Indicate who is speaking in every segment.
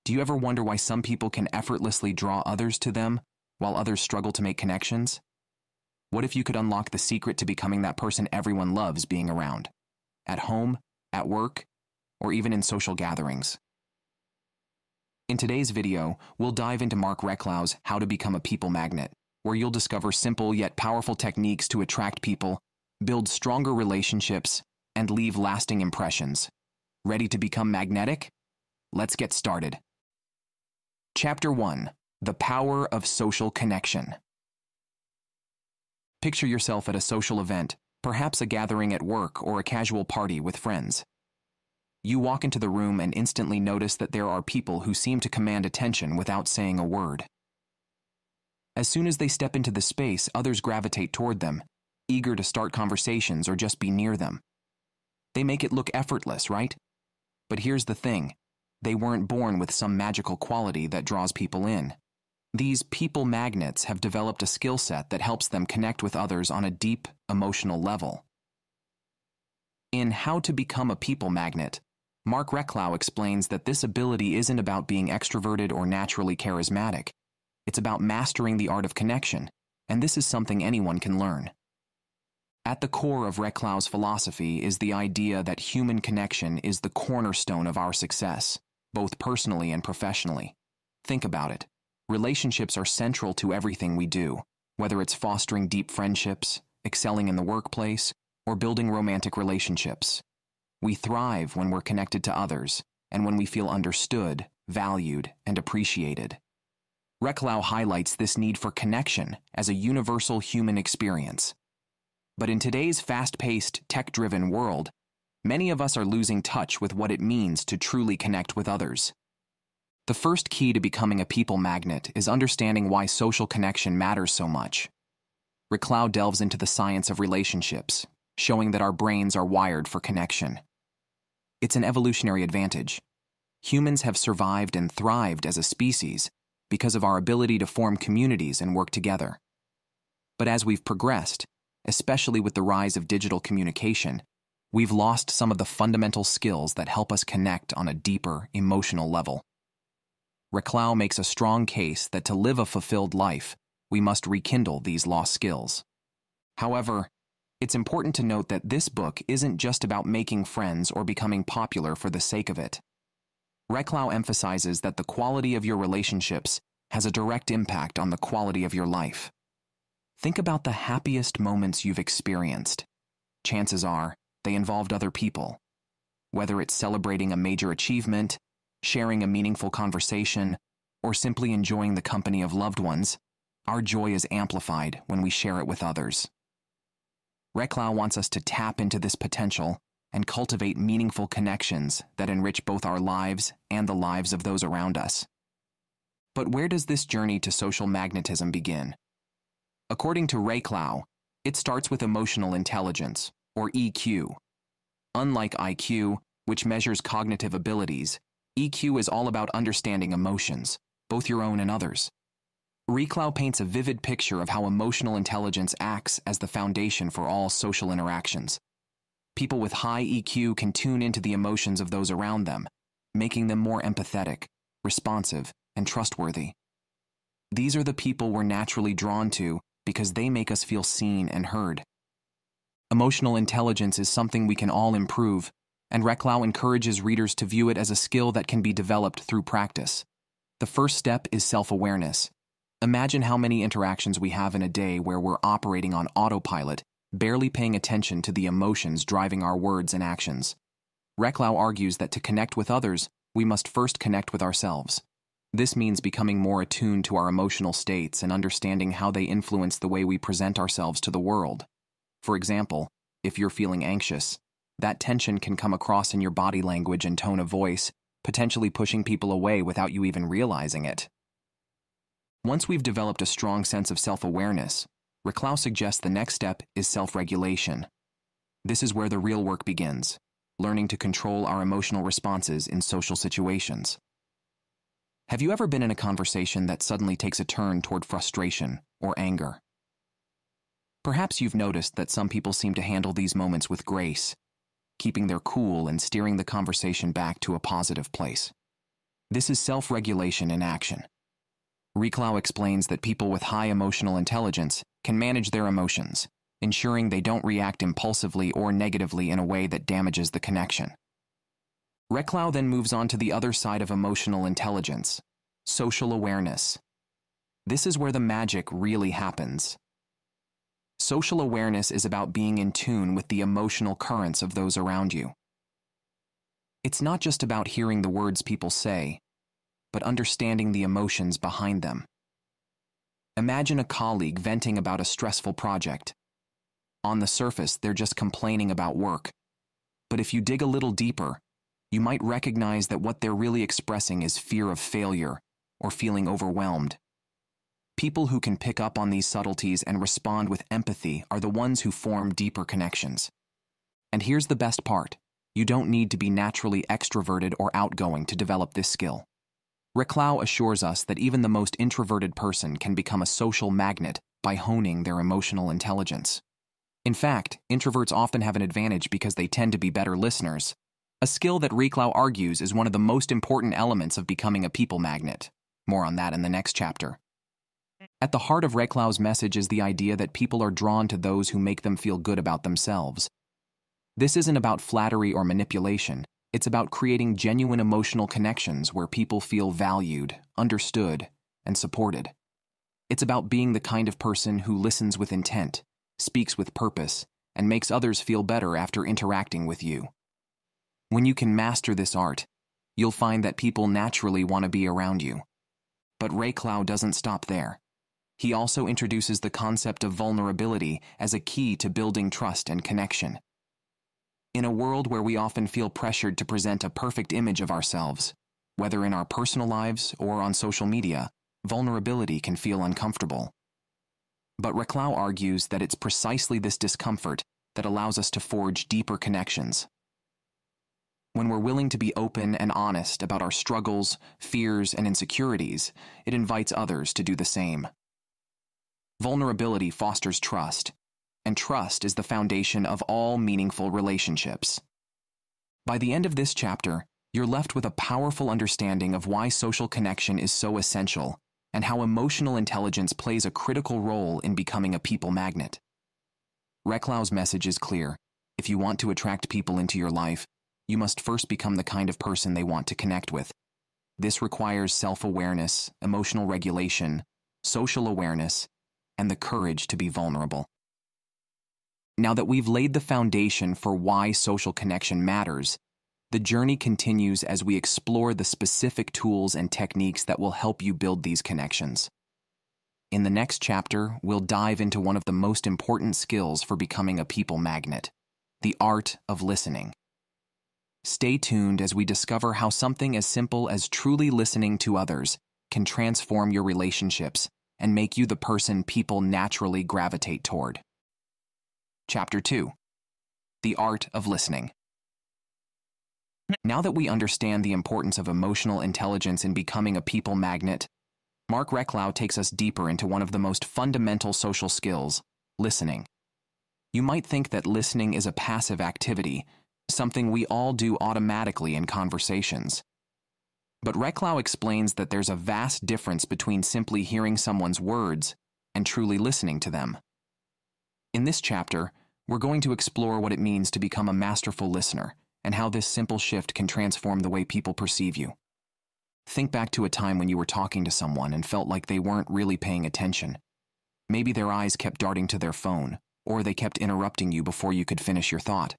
Speaker 1: Do you ever wonder why some people can effortlessly draw others to them, while others struggle to make connections? What if you could unlock the secret to becoming that person everyone loves being around? At home, at work, or even in social gatherings? In today's video, we'll dive into Mark Reclau's How to Become a People Magnet, where you'll discover simple yet powerful techniques to attract people, build stronger relationships, and leave lasting impressions. Ready to become magnetic? Let's get started. Chapter 1: The Power of Social Connection. Picture yourself at a social event, perhaps a gathering at work or a casual party with friends. You walk into the room and instantly notice that there are people who seem to command attention without saying a word. As soon as they step into the space, others gravitate toward them, eager to start conversations or just be near them. They make it look effortless, right? But here's the thing. They weren't born with some magical quality that draws people in. These people magnets have developed a skill set that helps them connect with others on a deep, emotional level. In How to Become a People Magnet, Mark Reclau explains that this ability isn't about being extroverted or naturally charismatic. It's about mastering the art of connection, and this is something anyone can learn. At the core of Reclau's philosophy is the idea that human connection is the cornerstone of our success, both personally and professionally. Think about it. Relationships are central to everything we do, whether it's fostering deep friendships, excelling in the workplace, or building romantic relationships. We thrive when we're connected to others, and when we feel understood, valued, and appreciated. Reclau highlights this need for connection as a universal human experience. But in today's fast-paced, tech-driven world, many of us are losing touch with what it means to truly connect with others. The first key to becoming a people magnet is understanding why social connection matters so much. Reclau delves into the science of relationships, showing that our brains are wired for connection. It's an evolutionary advantage. Humans have survived and thrived as a species because of our ability to form communities and work together. But as we've progressed, especially with the rise of digital communication, we've lost some of the fundamental skills that help us connect on a deeper, emotional level. Reclau makes a strong case that to live a fulfilled life, we must rekindle these lost skills. However, it's important to note that this book isn't just about making friends or becoming popular for the sake of it. Reclau emphasizes that the quality of your relationships has a direct impact on the quality of your life. Think about the happiest moments you've experienced. Chances are, they involved other people. Whether it's celebrating a major achievement, sharing a meaningful conversation, or simply enjoying the company of loved ones, our joy is amplified when we share it with others. Reclau wants us to tap into this potential and cultivate meaningful connections that enrich both our lives and the lives of those around us. But where does this journey to social magnetism begin? According to Reclau, it starts with emotional intelligence, or EQ. Unlike IQ, which measures cognitive abilities, EQ is all about understanding emotions, both your own and others. Reclau paints a vivid picture of how emotional intelligence acts as the foundation for all social interactions. People with high EQ can tune into the emotions of those around them, making them more empathetic, responsive, and trustworthy. These are the people we're naturally drawn to because they make us feel seen and heard. Emotional intelligence is something we can all improve, and Reclau encourages readers to view it as a skill that can be developed through practice. The first step is self-awareness. Imagine how many interactions we have in a day where we're operating on autopilot, barely paying attention to the emotions driving our words and actions. Reclau argues that to connect with others, we must first connect with ourselves. This means becoming more attuned to our emotional states and understanding how they influence the way we present ourselves to the world. For example, if you're feeling anxious, that tension can come across in your body language and tone of voice, potentially pushing people away without you even realizing it. Once we've developed a strong sense of self-awareness, Reclau suggests the next step is self-regulation. This is where the real work begins, learning to control our emotional responses in social situations. Have you ever been in a conversation that suddenly takes a turn toward frustration or anger? Perhaps you've noticed that some people seem to handle these moments with grace, keeping their cool and steering the conversation back to a positive place. This is self-regulation in action. Reclau explains that people with high emotional intelligence can manage their emotions, ensuring they don't react impulsively or negatively in a way that damages the connection. Reclau then moves on to the other side of emotional intelligence, social awareness. This is where the magic really happens. Social awareness is about being in tune with the emotional currents of those around you. It's not just about hearing the words people say, but understanding the emotions behind them. Imagine a colleague venting about a stressful project. On the surface, they're just complaining about work. But if you dig a little deeper, you might recognize that what they're really expressing is fear of failure or feeling overwhelmed. People who can pick up on these subtleties and respond with empathy are the ones who form deeper connections. And here's the best part. You don't need to be naturally extroverted or outgoing to develop this skill. Reclau assures us that even the most introverted person can become a social magnet by honing their emotional intelligence. In fact, introverts often have an advantage because they tend to be better listeners, a skill that Reclau argues is one of the most important elements of becoming a people magnet. More on that in the next chapter. At the heart of Reclau's message is the idea that people are drawn to those who make them feel good about themselves. This isn't about flattery or manipulation. It's about creating genuine emotional connections where people feel valued, understood, and supported. It's about being the kind of person who listens with intent, speaks with purpose, and makes others feel better after interacting with you. When you can master this art, you'll find that people naturally want to be around you. But Reclau doesn't stop there. He also introduces the concept of vulnerability as a key to building trust and connection. In a world where we often feel pressured to present a perfect image of ourselves, whether in our personal lives or on social media, vulnerability can feel uncomfortable. But Reclau argues that it's precisely this discomfort that allows us to forge deeper connections. When we're willing to be open and honest about our struggles, fears, and insecurities, it invites others to do the same. Vulnerability fosters trust, and trust is the foundation of all meaningful relationships. By the end of this chapter, you're left with a powerful understanding of why social connection is so essential and how emotional intelligence plays a critical role in becoming a people magnet. Reclau's message is clear. If you want to attract people into your life, you must first become the kind of person they want to connect with. This requires self-awareness, emotional regulation, social awareness, and the courage to be vulnerable. Now that we've laid the foundation for why social connection matters, the journey continues as we explore the specific tools and techniques that will help you build these connections. In the next chapter, we'll dive into one of the most important skills for becoming a people magnet, the art of listening. Stay tuned as we discover how something as simple as truly listening to others can transform your relationships and make you the person people naturally gravitate toward. Chapter 2. The Art of Listening. Now that we understand the importance of emotional intelligence in becoming a people magnet, Mark Reclau takes us deeper into one of the most fundamental social skills, listening. You might think that listening is a passive activity, something we all do automatically in conversations. But Reclau explains that there's a vast difference between simply hearing someone's words and truly listening to them. In this chapter, we're going to explore what it means to become a masterful listener and how this simple shift can transform the way people perceive you. Think back to a time when you were talking to someone and felt like they weren't really paying attention. Maybe their eyes kept darting to their phone, or they kept interrupting you before you could finish your thought.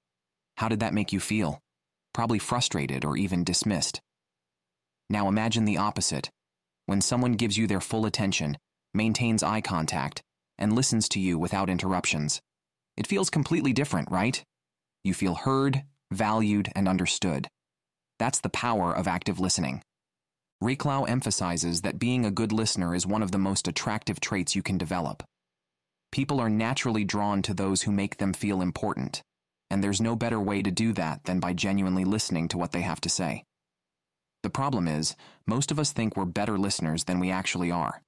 Speaker 1: How did that make you feel? Probably frustrated or even dismissed. Now imagine the opposite. When someone gives you their full attention, maintains eye contact, and listens to you without interruptions. It feels completely different, right? You feel heard, valued, and understood. That's the power of active listening. Reclau emphasizes that being a good listener is one of the most attractive traits you can develop. People are naturally drawn to those who make them feel important, and there's no better way to do that than by genuinely listening to what they have to say. The problem is, most of us think we're better listeners than we actually are.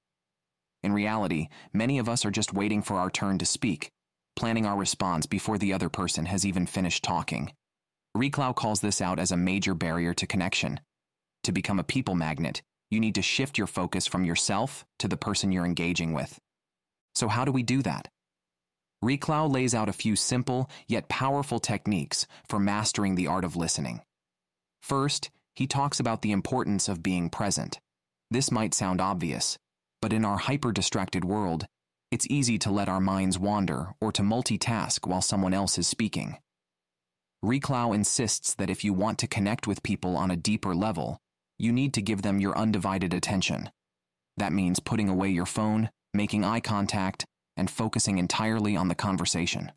Speaker 1: In reality, many of us are just waiting for our turn to speak, planning our response before the other person has even finished talking. Reclau calls this out as a major barrier to connection. To become a people magnet, you need to shift your focus from yourself to the person you're engaging with. So how do we do that? Reclau lays out a few simple yet powerful techniques for mastering the art of listening. First, he talks about the importance of being present. This might sound obvious, but in our hyper-distracted world, it's easy to let our minds wander or to multitask while someone else is speaking. Reclau insists that if you want to connect with people on a deeper level, you need to give them your undivided attention. That means putting away your phone, making eye contact, and focusing entirely on the conversation.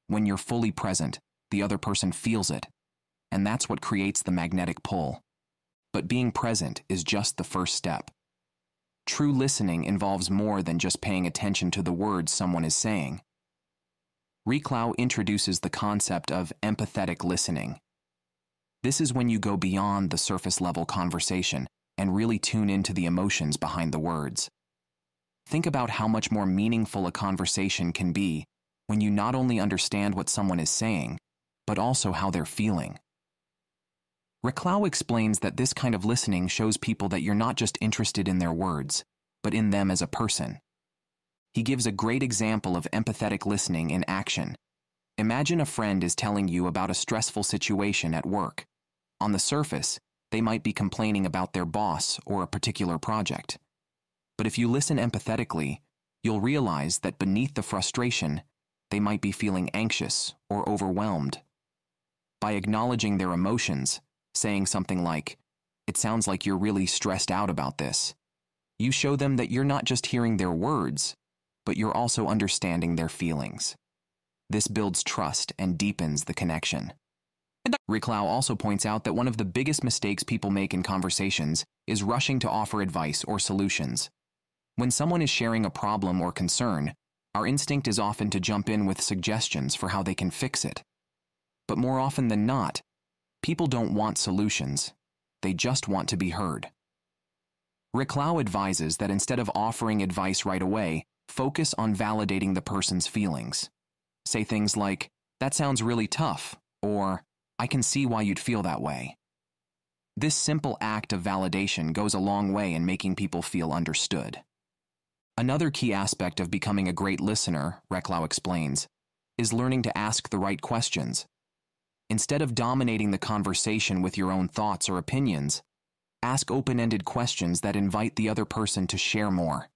Speaker 1: When you're fully present, the other person feels it, and that's what creates the magnetic pull. But being present is just the first step. True listening involves more than just paying attention to the words someone is saying. Reclau introduces the concept of empathetic listening. This is when you go beyond the surface-level conversation and really tune into the emotions behind the words. Think about how much more meaningful a conversation can be when you not only understand what someone is saying, but also how they're feeling. Reclau explains that this kind of listening shows people that you're not just interested in their words, but in them as a person. He gives a great example of empathetic listening in action. Imagine a friend is telling you about a stressful situation at work. On the surface, they might be complaining about their boss or a particular project. But if you listen empathetically, you'll realize that beneath the frustration, they might be feeling anxious or overwhelmed. By acknowledging their emotions, saying something like, "It sounds like you're really stressed out about this," you show them that you're not just hearing their words, but you're also understanding their feelings. This builds trust and deepens the connection. Reclau also points out that one of the biggest mistakes people make in conversations is rushing to offer advice or solutions. When someone is sharing a problem or concern, our instinct is often to jump in with suggestions for how they can fix it. But more often than not, people don't want solutions. They just want to be heard. Reclau advises that instead of offering advice right away, focus on validating the person's feelings. Say things like, "That sounds really tough," or "I can see why you'd feel that way." This simple act of validation goes a long way in making people feel understood. Another key aspect of becoming a great listener, Reclau explains, is learning to ask the right questions. Instead of dominating the conversation with your own thoughts or opinions, ask open-ended questions that invite the other person to share more.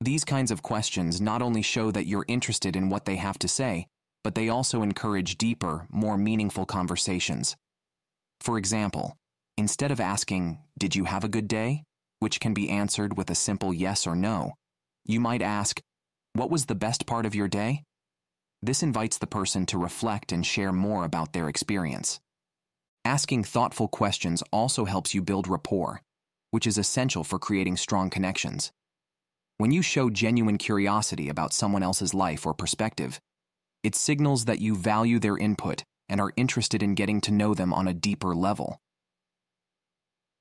Speaker 1: These kinds of questions not only show that you're interested in what they have to say, but they also encourage deeper, more meaningful conversations. For example, instead of asking, "Did you have a good day?" which can be answered with a simple yes or no, you might ask, "What was the best part of your day?" This invites the person to reflect and share more about their experience. Asking thoughtful questions also helps you build rapport, which is essential for creating strong connections. When you show genuine curiosity about someone else's life or perspective, it signals that you value their input and are interested in getting to know them on a deeper level.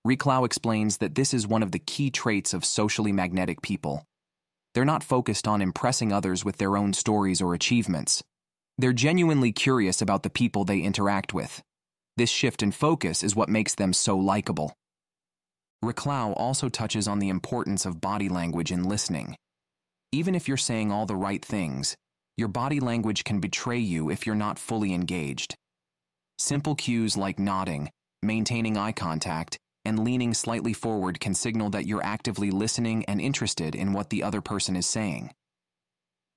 Speaker 1: Reclau explains that this is one of the key traits of socially magnetic people. They're not focused on impressing others with their own stories or achievements. They're genuinely curious about the people they interact with. This shift in focus is what makes them so likable. Reclau also touches on the importance of body language in listening. Even if you're saying all the right things, your body language can betray you if you're not fully engaged. Simple cues like nodding, maintaining eye contact, and leaning slightly forward can signal that you're actively listening and interested in what the other person is saying.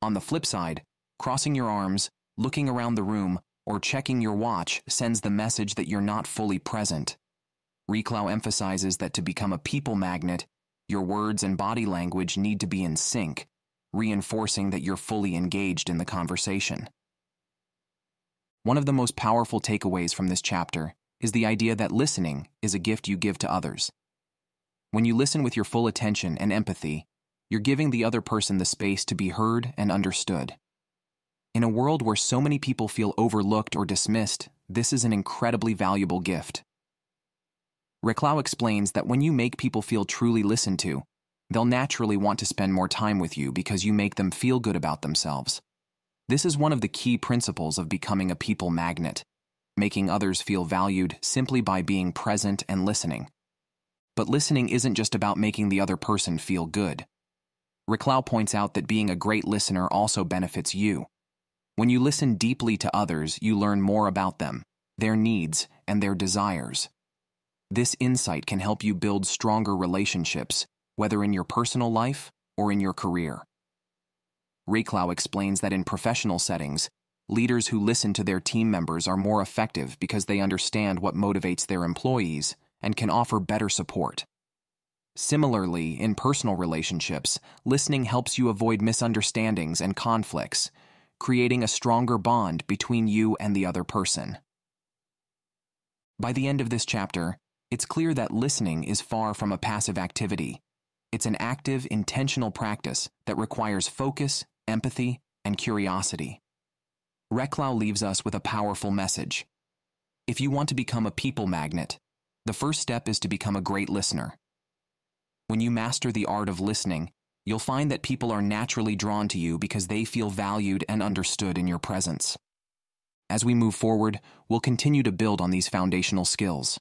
Speaker 1: On the flip side, crossing your arms, looking around the room, or checking your watch sends the message that you're not fully present. Reclau emphasizes that to become a people magnet, your words and body language need to be in sync, reinforcing that you're fully engaged in the conversation. One of the most powerful takeaways from this chapter is the idea that listening is a gift you give to others. When you listen with your full attention and empathy, you're giving the other person the space to be heard and understood. In a world where so many people feel overlooked or dismissed, this is an incredibly valuable gift. Reclau explains that when you make people feel truly listened to, they'll naturally want to spend more time with you because you make them feel good about themselves. This is one of the key principles of becoming a people magnet. making others feel valued simply by being present and listening. But listening isn't just about making the other person feel good. Reclau points out that being a great listener also benefits you. When you listen deeply to others, you learn more about them, their needs, and their desires. This insight can help you build stronger relationships, whether in your personal life or in your career. Reclau explains that in professional settings, leaders who listen to their team members are more effective because they understand what motivates their employees and can offer better support. Similarly, in personal relationships, listening helps you avoid misunderstandings and conflicts, creating a stronger bond between you and the other person. By the end of this chapter, it's clear that listening is far from a passive activity. It's an active, intentional practice that requires focus, empathy, and curiosity. Reclau leaves us with a powerful message. If you want to become a people magnet, the first step is to become a great listener. When you master the art of listening, you'll find that people are naturally drawn to you because they feel valued and understood in your presence. As we move forward, we'll continue to build on these foundational skills.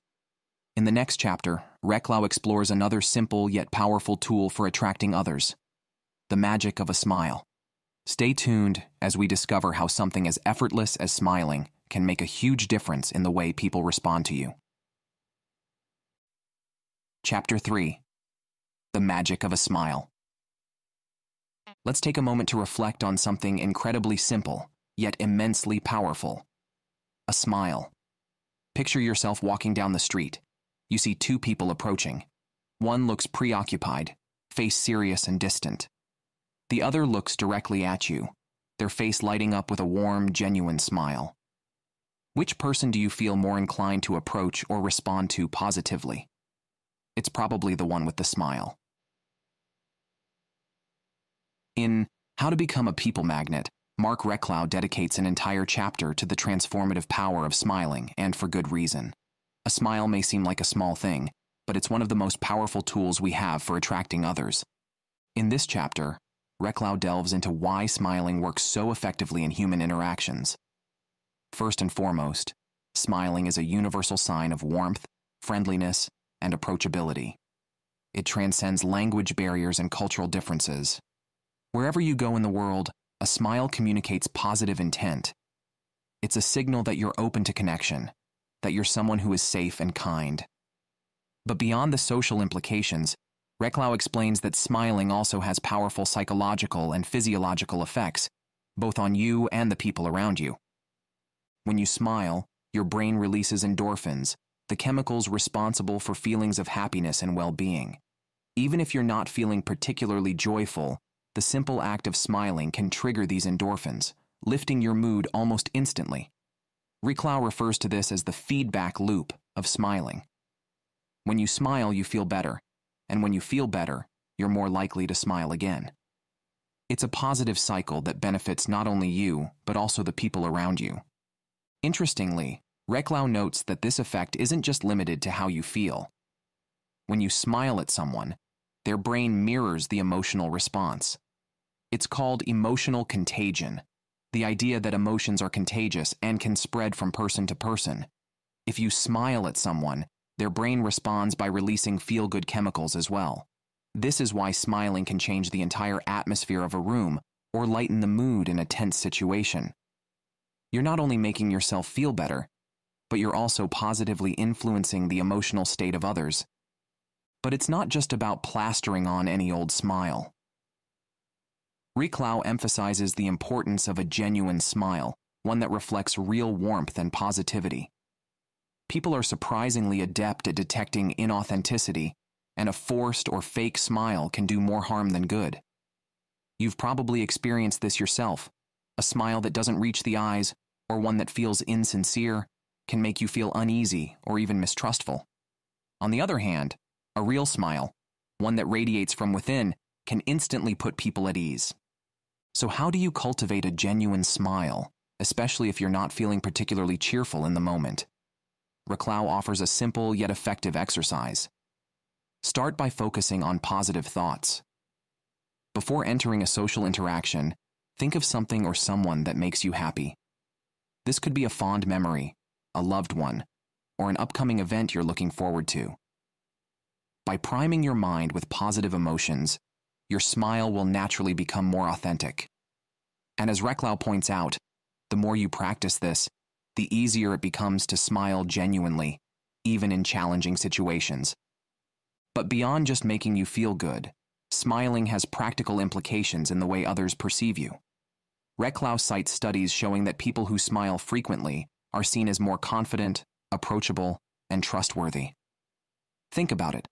Speaker 1: In the next chapter, Reclau explores another simple yet powerful tool for attracting others: the magic of a smile. Stay tuned as we discover how something as effortless as smiling can make a huge difference in the way people respond to you. Chapter 3. The Magic of a Smile. Let's take a moment to reflect on something incredibly simple, yet immensely powerful: a smile. Picture yourself walking down the street. You see two people approaching. One looks preoccupied, face serious and distant. The other looks directly at you, their face lighting up with a warm, genuine smile. Which person do you feel more inclined to approach or respond to positively? It's probably the one with the smile. In How to Become a People Magnet, Mark Reclau dedicates an entire chapter to the transformative power of smiling, and for good reason. A smile may seem like a small thing, but it's one of the most powerful tools we have for attracting others. In this chapter, Reclau delves into why smiling works so effectively in human interactions. First and foremost, smiling is a universal sign of warmth, friendliness, and approachability. It transcends language barriers and cultural differences. Wherever you go in the world, a smile communicates positive intent. It's a signal that you're open to connection, that you're someone who is safe and kind. But beyond the social implications, Reclau explains that smiling also has powerful psychological and physiological effects, both on you and the people around you. When you smile, your brain releases endorphins, the chemicals responsible for feelings of happiness and well-being. Even if you're not feeling particularly joyful, the simple act of smiling can trigger these endorphins, lifting your mood almost instantly. Reclau refers to this as the feedback loop of smiling. When you smile, you feel better, and when you feel better, you're more likely to smile again. It's a positive cycle that benefits not only you, but also the people around you. Interestingly, Reclau notes that this effect isn't just limited to how you feel. When you smile at someone, their brain mirrors the emotional response. It's called emotional contagion, the idea that emotions are contagious and can spread from person to person. If you smile at someone, their brain responds by releasing feel-good chemicals as well. This is why smiling can change the entire atmosphere of a room or lighten the mood in a tense situation. You're not only making yourself feel better, but you're also positively influencing the emotional state of others. But it's not just about plastering on any old smile. Reclau emphasizes the importance of a genuine smile, one that reflects real warmth and positivity. People are surprisingly adept at detecting inauthenticity, and a forced or fake smile can do more harm than good. You've probably experienced this yourself. A smile that doesn't reach the eyes, or one that feels insincere, can make you feel uneasy or even mistrustful. On the other hand, a real smile, one that radiates from within, can instantly put people at ease. So how do you cultivate a genuine smile, especially if you're not feeling particularly cheerful in the moment? Reclau offers a simple yet effective exercise. Start by focusing on positive thoughts. Before entering a social interaction, think of something or someone that makes you happy. This could be a fond memory, a loved one, or an upcoming event you're looking forward to. By priming your mind with positive emotions, your smile will naturally become more authentic. And as Reklau points out, the more you practice this, the easier it becomes to smile genuinely, even in challenging situations. But beyond just making you feel good, smiling has practical implications in the way others perceive you. Reklau cites studies showing that people who smile frequently are seen as more confident, approachable, and trustworthy. Think about it.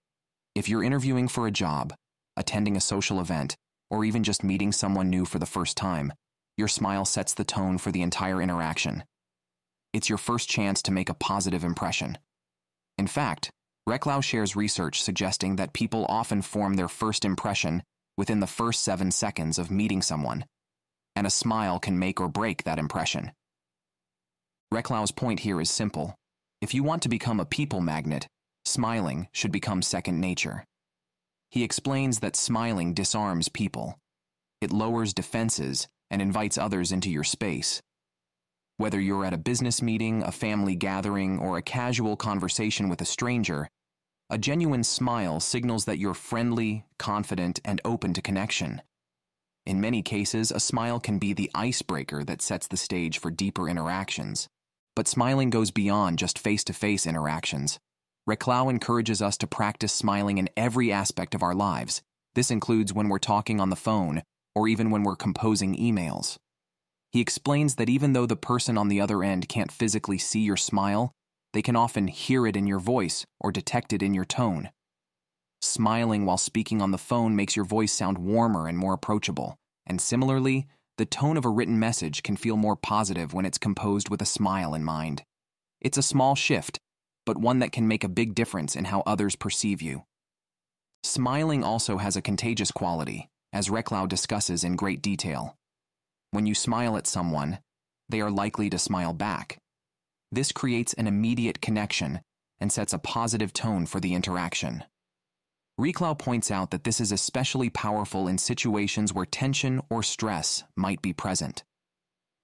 Speaker 1: If you're interviewing for a job, attending a social event, or even just meeting someone new for the first time, your smile sets the tone for the entire interaction. It's your first chance to make a positive impression. In fact, Reklau shares research suggesting that people often form their first impression within the first 7 seconds of meeting someone, and a smile can make or break that impression. Reklau's point here is simple. If you want to become a people magnet, smiling should become second nature. He explains that smiling disarms people. It lowers defenses and invites others into your space. Whether you're at a business meeting, a family gathering, or a casual conversation with a stranger, a genuine smile signals that you're friendly, confident, and open to connection. In many cases, a smile can be the icebreaker that sets the stage for deeper interactions. But smiling goes beyond just face-to-face interactions. Reklau encourages us to practice smiling in every aspect of our lives. This includes when we're talking on the phone or even when we're composing emails. He explains that even though the person on the other end can't physically see your smile, they can often hear it in your voice or detect it in your tone. Smiling while speaking on the phone makes your voice sound warmer and more approachable, and similarly, the tone of a written message can feel more positive when it's composed with a smile in mind. It's a small shift, but one that can make a big difference in how others perceive you. Smiling also has a contagious quality, as Reklau discusses in great detail. When you smile at someone, they are likely to smile back. This creates an immediate connection and sets a positive tone for the interaction. Reklau points out that this is especially powerful in situations where tension or stress might be present.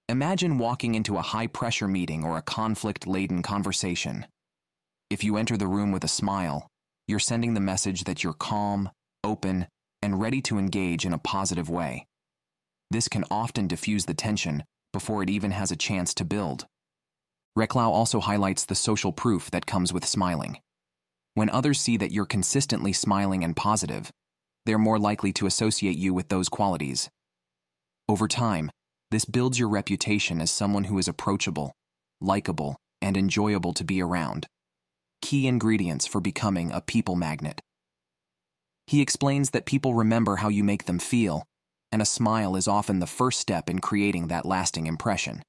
Speaker 1: Imagine walking into a high-pressure meeting or a conflict-laden conversation. If you enter the room with a smile, you're sending the message that you're calm, open, and ready to engage in a positive way. This can often diffuse the tension before it even has a chance to build. Reklau also highlights the social proof that comes with smiling. When others see that you're consistently smiling and positive, they're more likely to associate you with those qualities. Over time, this builds your reputation as someone who is approachable, likable, and enjoyable to be around. Key ingredients for becoming a people magnet. He explains that people remember how you make them feel, and a smile is often the first step in creating that lasting impression.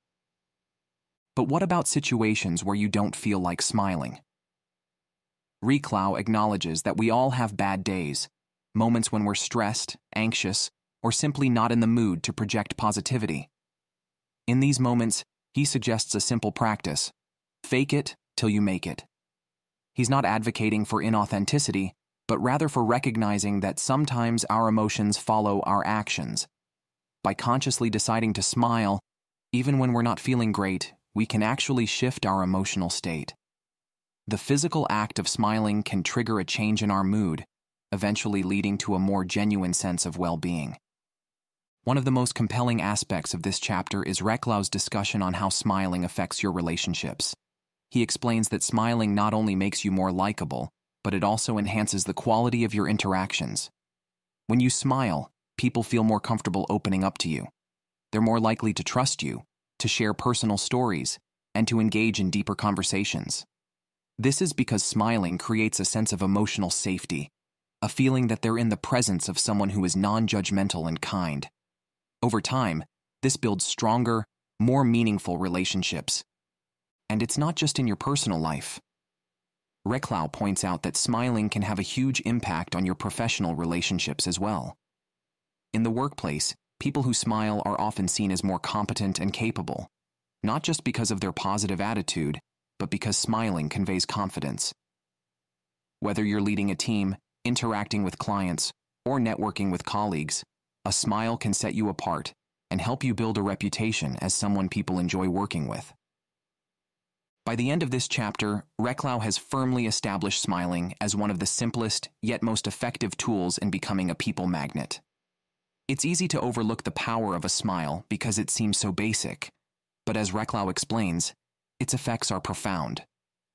Speaker 1: But what about situations where you don't feel like smiling? Reklau acknowledges that we all have bad days, moments when we're stressed, anxious, or simply not in the mood to project positivity. In these moments, he suggests a simple practice: fake it till you make it. He's not advocating for inauthenticity, but rather for recognizing that sometimes our emotions follow our actions. By consciously deciding to smile, even when we're not feeling great, we can actually shift our emotional state. The physical act of smiling can trigger a change in our mood, eventually leading to a more genuine sense of well-being. One of the most compelling aspects of this chapter is Reklau's discussion on how smiling affects your relationships. He explains that smiling not only makes you more likable, but it also enhances the quality of your interactions. When you smile, people feel more comfortable opening up to you. They're more likely to trust you, to share personal stories, and to engage in deeper conversations. This is because smiling creates a sense of emotional safety, a feeling that they're in the presence of someone who is non-judgmental and kind. Over time, this builds stronger, more meaningful relationships. And it's not just in your personal life. Reklau points out that smiling can have a huge impact on your professional relationships as well. In the workplace, people who smile are often seen as more competent and capable, not just because of their positive attitude, but because smiling conveys confidence. Whether you're leading a team, interacting with clients, or networking with colleagues, a smile can set you apart and help you build a reputation as someone people enjoy working with. By the end of this chapter, Reclau has firmly established smiling as one of the simplest yet most effective tools in becoming a people magnet. It's easy to overlook the power of a smile because it seems so basic, but as Reclau explains, its effects are profound.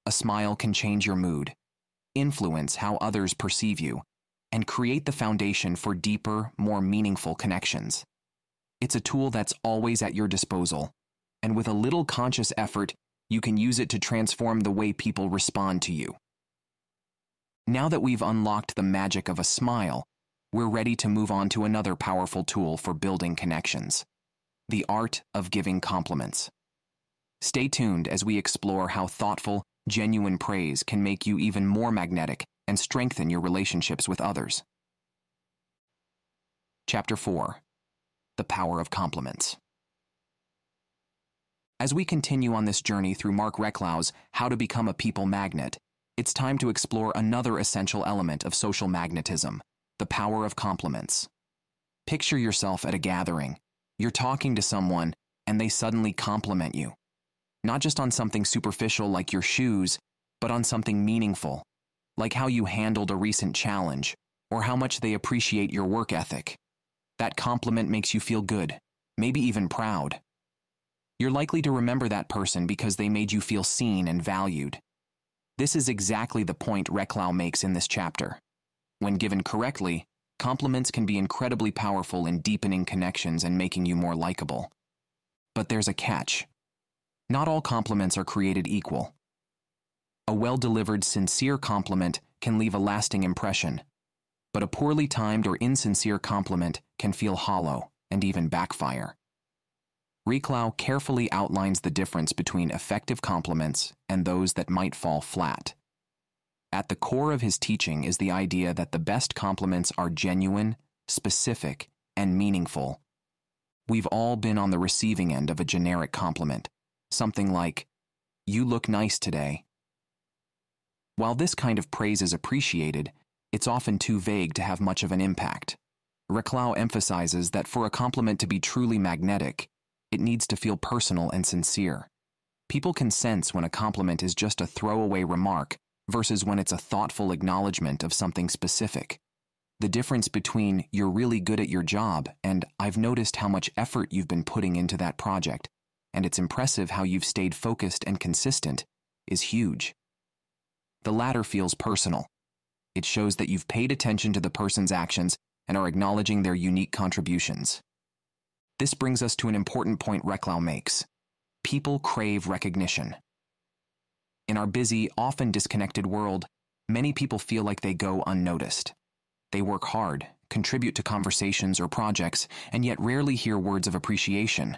Speaker 1: A smile can change your mood, influence how others perceive you, and create the foundation for deeper, more meaningful connections. It's a tool that's always at your disposal, and with a little conscious effort, you can use it to transform the way people respond to you. Now that we've unlocked the magic of a smile, we're ready to move on to another powerful tool for building connections: the art of giving compliments. Stay tuned as we explore how thoughtful, genuine praise can make you even more magnetic and strengthen your relationships with others. Chapter 4: The Power of Compliments. As we continue on this journey through Mark Reclau's How to Become a People Magnet, it's time to explore another essential element of social magnetism: the power of compliments. Picture yourself at a gathering. You're talking to someone, and they suddenly compliment you. Not just on something superficial like your shoes, but on something meaningful, like how you handled a recent challenge, or how much they appreciate your work ethic. That compliment makes you feel good, maybe even proud. You're likely to remember that person because they made you feel seen and valued. This is exactly the point Reclau makes in this chapter. When given correctly, compliments can be incredibly powerful in deepening connections and making you more likable. But there's a catch. Not all compliments are created equal. A well-delivered, sincere compliment can leave a lasting impression, but a poorly timed or insincere compliment can feel hollow and even backfire. Reclau carefully outlines the difference between effective compliments and those that might fall flat. At the core of his teaching is the idea that the best compliments are genuine, specific, and meaningful. We've all been on the receiving end of a generic compliment, something like, "You look nice today." While this kind of praise is appreciated, it's often too vague to have much of an impact. Reclau emphasizes that for a compliment to be truly magnetic, it needs to feel personal and sincere. People can sense when a compliment is just a throwaway remark versus when it's a thoughtful acknowledgement of something specific. The difference between "you're really good at your job" and "I've noticed how much effort you've been putting into that project, and it's impressive how you've stayed focused and consistent" is huge. The latter feels personal. It shows that you've paid attention to the person's actions and are acknowledging their unique contributions. This brings us to an important point Reclau makes. People crave recognition. In our busy, often disconnected world, many people feel like they go unnoticed. They work hard, contribute to conversations or projects, and yet rarely hear words of appreciation.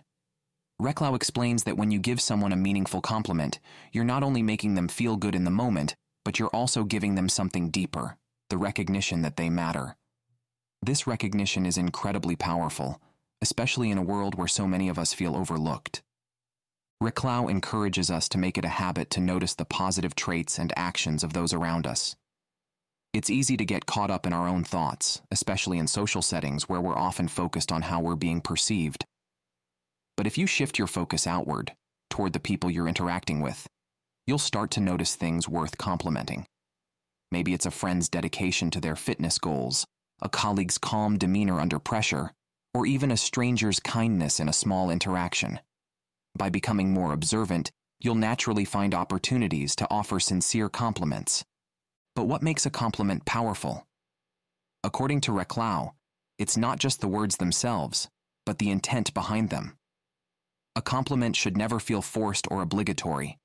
Speaker 1: Reclau explains that when you give someone a meaningful compliment, you're not only making them feel good in the moment, but you're also giving them something deeper: the recognition that they matter. This recognition is incredibly powerful, especially in a world where so many of us feel overlooked. Reclau encourages us to make it a habit to notice the positive traits and actions of those around us. It's easy to get caught up in our own thoughts, especially in social settings where we're often focused on how we're being perceived. But if you shift your focus outward, toward the people you're interacting with, you'll start to notice things worth complimenting. Maybe it's a friend's dedication to their fitness goals, a colleague's calm demeanor under pressure, or even a stranger's kindness in a small interaction. By becoming more observant, you'll naturally find opportunities to offer sincere compliments. But what makes a compliment powerful? According to Reclau, it's not just the words themselves, but the intent behind them. A compliment should never feel forced or obligatory.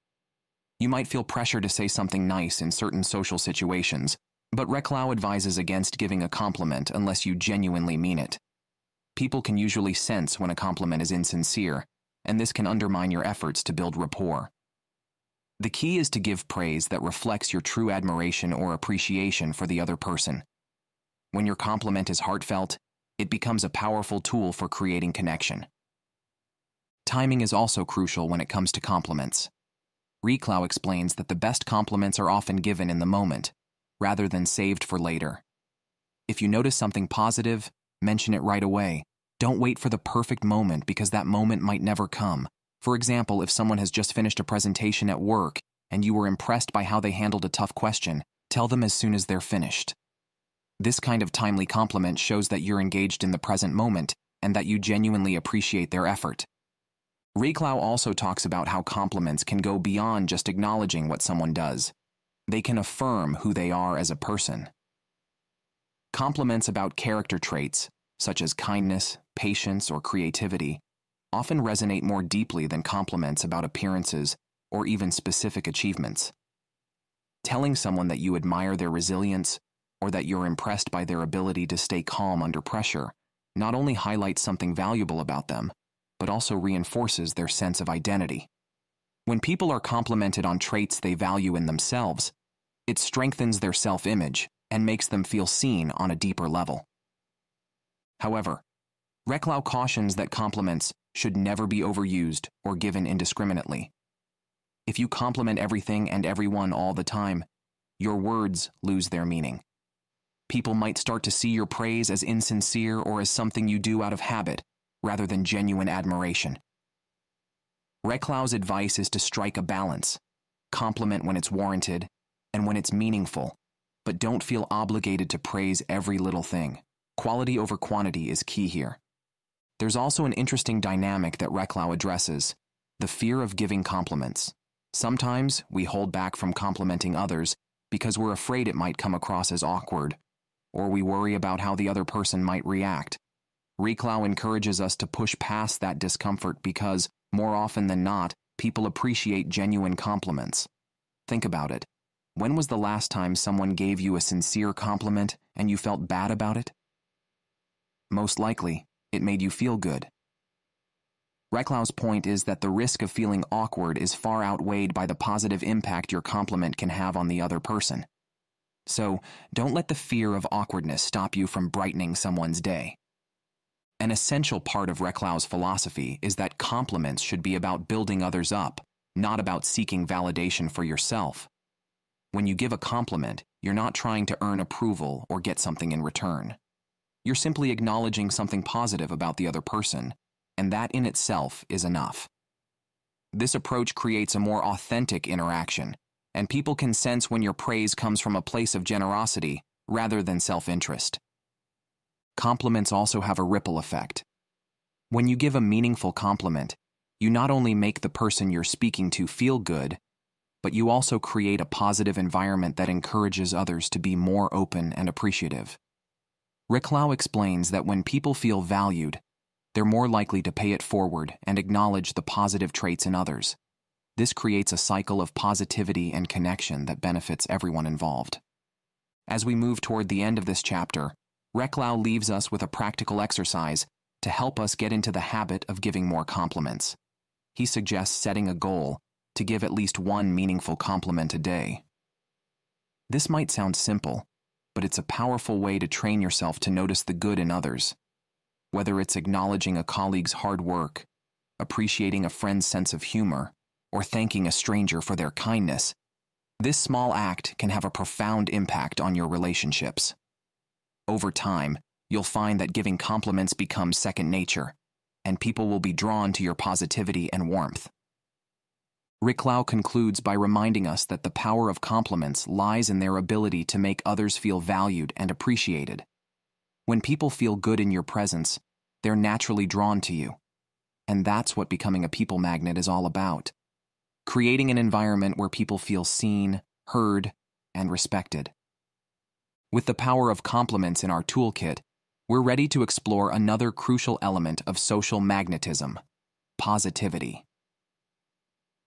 Speaker 1: You might feel pressure to say something nice in certain social situations, but Reclau advises against giving a compliment unless you genuinely mean it. People can usually sense when a compliment is insincere, and this can undermine your efforts to build rapport. The key is to give praise that reflects your true admiration or appreciation for the other person. When your compliment is heartfelt, it becomes a powerful tool for creating connection. Timing is also crucial when it comes to compliments. Reclau explains that the best compliments are often given in the moment, rather than saved for later. If you notice something positive, mention it right away. Don't wait for the perfect moment because that moment might never come. For example, if someone has just finished a presentation at work and you were impressed by how they handled a tough question, tell them as soon as they're finished. This kind of timely compliment shows that you're engaged in the present moment and that you genuinely appreciate their effort. Reklau also talks about how compliments can go beyond just acknowledging what someone does. They can affirm who they are as a person. Compliments about character traits, such as kindness, patience, or creativity, often resonate more deeply than compliments about appearances or even specific achievements. Telling someone that you admire their resilience or that you're impressed by their ability to stay calm under pressure not only highlights something valuable about them, but also reinforces their sense of identity. When people are complimented on traits they value in themselves, it strengthens their self-image and makes them feel seen on a deeper level. However, Reklau cautions that compliments should never be overused or given indiscriminately. If you compliment everything and everyone all the time, your words lose their meaning. People might start to see your praise as insincere or as something you do out of habit, rather than genuine admiration. Reklau's advice is to strike a balance. Compliment when it's warranted and when it's meaningful, but don't feel obligated to praise every little thing. Quality over quantity is key here. There's also an interesting dynamic that Reklau addresses: the fear of giving compliments. Sometimes we hold back from complimenting others because we're afraid it might come across as awkward, or we worry about how the other person might react. Reklau encourages us to push past that discomfort because, more often than not, people appreciate genuine compliments. Think about it. When was the last time someone gave you a sincere compliment and you felt bad about it? Most likely, it made you feel good. Reklau's point is that the risk of feeling awkward is far outweighed by the positive impact your compliment can have on the other person. So, don't let the fear of awkwardness stop you from brightening someone's day. An essential part of Reklau's philosophy is that compliments should be about building others up, not about seeking validation for yourself. When you give a compliment, you're not trying to earn approval or get something in return. You're simply acknowledging something positive about the other person, and that in itself is enough. This approach creates a more authentic interaction, and people can sense when your praise comes from a place of generosity rather than self-interest. Compliments also have a ripple effect. When you give a meaningful compliment, you not only make the person you're speaking to feel good, but you also create a positive environment that encourages others to be more open and appreciative. Reklau explains that when people feel valued, they're more likely to pay it forward and acknowledge the positive traits in others. This creates a cycle of positivity and connection that benefits everyone involved. As we move toward the end of this chapter, Reklau leaves us with a practical exercise to help us get into the habit of giving more compliments. He suggests setting a goal to give at least one meaningful compliment a day. This might sound simple, but it's a powerful way to train yourself to notice the good in others. Whether it's acknowledging a colleague's hard work, appreciating a friend's sense of humor, or thanking a stranger for their kindness, this small act can have a profound impact on your relationships. Over time, you'll find that giving compliments becomes second nature, and people will be drawn to your positivity and warmth. Reklau concludes by reminding us that the power of compliments lies in their ability to make others feel valued and appreciated. When people feel good in your presence, they're naturally drawn to you. And that's what becoming a people magnet is all about. Creating an environment where people feel seen, heard, and respected. With the power of compliments in our toolkit, we're ready to explore another crucial element of social magnetism: positivity.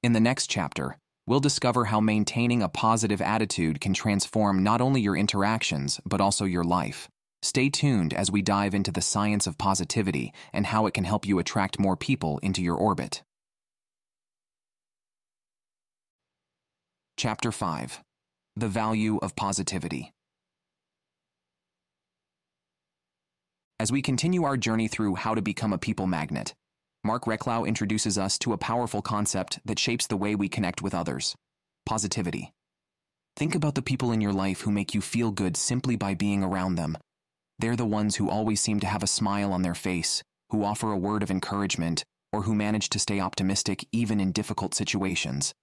Speaker 1: In the next chapter, we'll discover how maintaining a positive attitude can transform not only your interactions, but also your life. Stay tuned as we dive into the science of positivity and how it can help you attract more people into your orbit. Chapter 5. The Value of Positivity. As we continue our journey through how to become a people magnet, Mark Reklau introduces us to a powerful concept that shapes the way we connect with others: positivity. Think about the people in your life who make you feel good simply by being around them. They're the ones who always seem to have a smile on their face, who offer a word of encouragement, or who manage to stay optimistic even in difficult situations.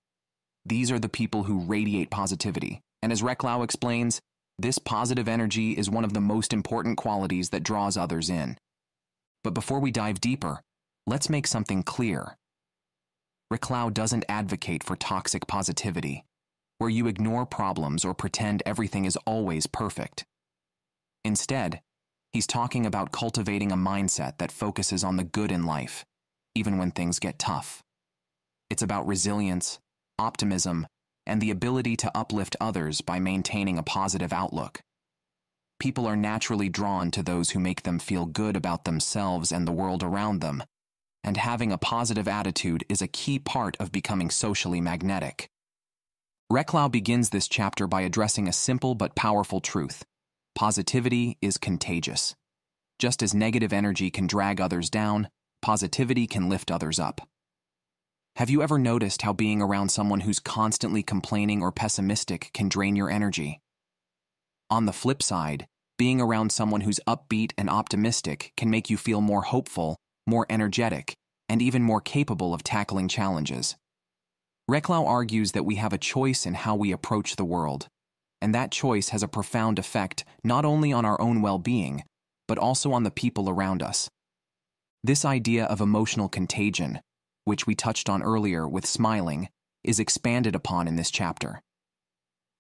Speaker 1: These are the people who radiate positivity, and as Reklau explains, this positive energy is one of the most important qualities that draws others in. But before we dive deeper, let's make something clear. Reklau doesn't advocate for toxic positivity, where you ignore problems or pretend everything is always perfect. Instead, he's talking about cultivating a mindset that focuses on the good in life, even when things get tough. It's about resilience, optimism, and the ability to uplift others by maintaining a positive outlook. People are naturally drawn to those who make them feel good about themselves and the world around them, and having a positive attitude is a key part of becoming socially magnetic. Reklau begins this chapter by addressing a simple but powerful truth. Positivity is contagious. Just as negative energy can drag others down, positivity can lift others up. Have you ever noticed how being around someone who's constantly complaining or pessimistic can drain your energy? On the flip side, being around someone who's upbeat and optimistic can make you feel more hopeful, more energetic, and even more capable of tackling challenges. Reklau argues that we have a choice in how we approach the world, and that choice has a profound effect not only on our own well-being, but also on the people around us. This idea of emotional contagion, which we touched on earlier with smiling, is expanded upon in this chapter.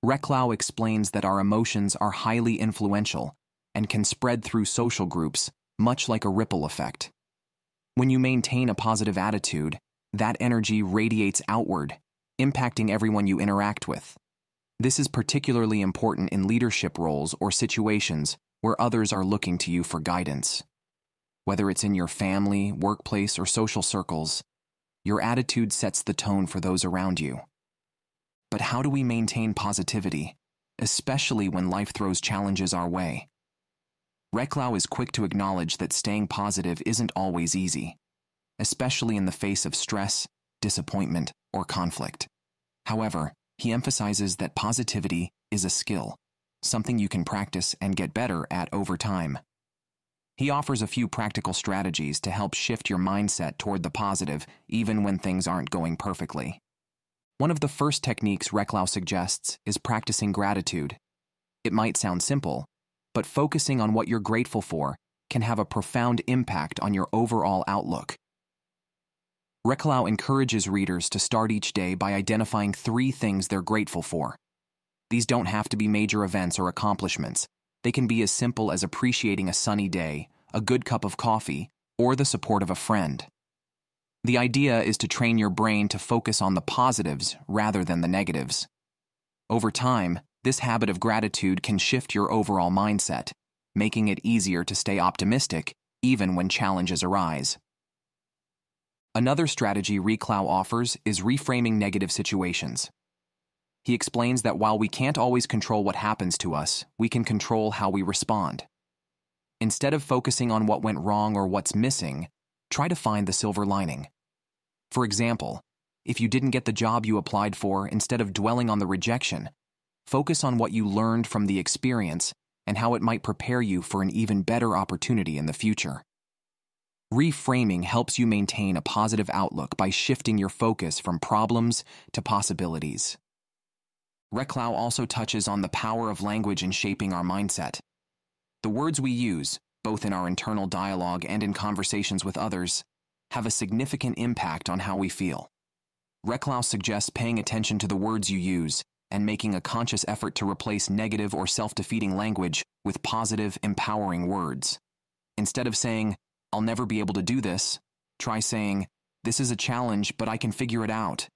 Speaker 1: Reklau explains that our emotions are highly influential and can spread through social groups, much like a ripple effect. When you maintain a positive attitude, that energy radiates outward, impacting everyone you interact with. This is particularly important in leadership roles or situations where others are looking to you for guidance. Whether it's in your family, workplace, or social circles, your attitude sets the tone for those around you. But how do we maintain positivity, especially when life throws challenges our way? Reklau is quick to acknowledge that staying positive isn't always easy, especially in the face of stress, disappointment, or conflict. However, he emphasizes that positivity is a skill, something you can practice and get better at over time. He offers a few practical strategies to help shift your mindset toward the positive, even when things aren't going perfectly. One of the first techniques Reklau suggests is practicing gratitude. It might sound simple, but focusing on what you're grateful for can have a profound impact on your overall outlook. Reklau encourages readers to start each day by identifying 3 things they're grateful for. These don't have to be major events or accomplishments. They can be as simple as appreciating a sunny day, a good cup of coffee, or the support of a friend. The idea is to train your brain to focus on the positives rather than the negatives. Over time, this habit of gratitude can shift your overall mindset, making it easier to stay optimistic even when challenges arise. Another strategy Reklau offers is reframing negative situations. He explains that while we can't always control what happens to us, we can control how we respond. Instead of focusing on what went wrong or what's missing, try to find the silver lining. For example, if you didn't get the job you applied for, instead of dwelling on the rejection, focus on what you learned from the experience and how it might prepare you for an even better opportunity in the future. Reframing helps you maintain a positive outlook by shifting your focus from problems to possibilities. Reklau also touches on the power of language in shaping our mindset. The words we use, both in our internal dialogue and in conversations with others, have a significant impact on how we feel. Reklau suggests paying attention to the words you use and making a conscious effort to replace negative or self-defeating language with positive, empowering words. Instead of saying, "I'll never be able to do this," try saying, "This is a challenge, but I can figure it out."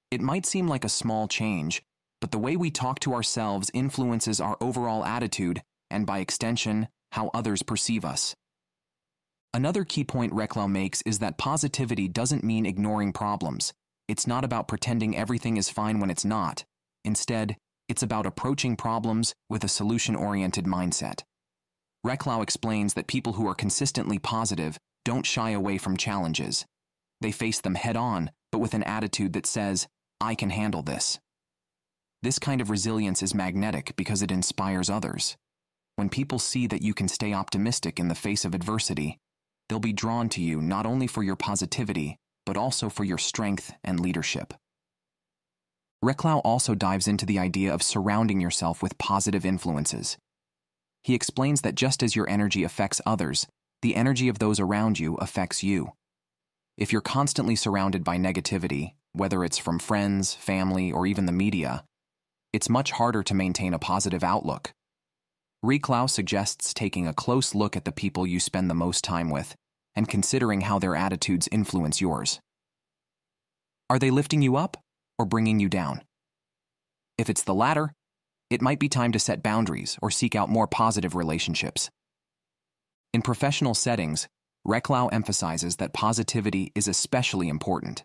Speaker 1: It might seem like a small change, but the way we talk to ourselves influences our overall attitude and, by extension, how others perceive us. Another key point Reklau makes is that positivity doesn't mean ignoring problems. It's not about pretending everything is fine when it's not. Instead, it's about approaching problems with a solution-oriented mindset. Reklau explains that people who are consistently positive don't shy away from challenges. They face them head-on, but with an attitude that says, "I can handle this." This kind of resilience is magnetic because it inspires others. When people see that you can stay optimistic in the face of adversity, They'll be drawn to you not only for your positivity, but also for your strength and leadership. Reclau also dives into the idea of surrounding yourself with positive influences. He explains that just as your energy affects others, the energy of those around you affects you. If you're constantly surrounded by negativity, whether it's from friends, family, or even the media, it's much harder to maintain a positive outlook. Reclau suggests taking a close look at the people you spend the most time with and considering how their attitudes influence yours. Are they lifting you up or bringing you down? If it's the latter, it might be time to set boundaries or seek out more positive relationships. In professional settings, Reclau emphasizes that positivity is especially important.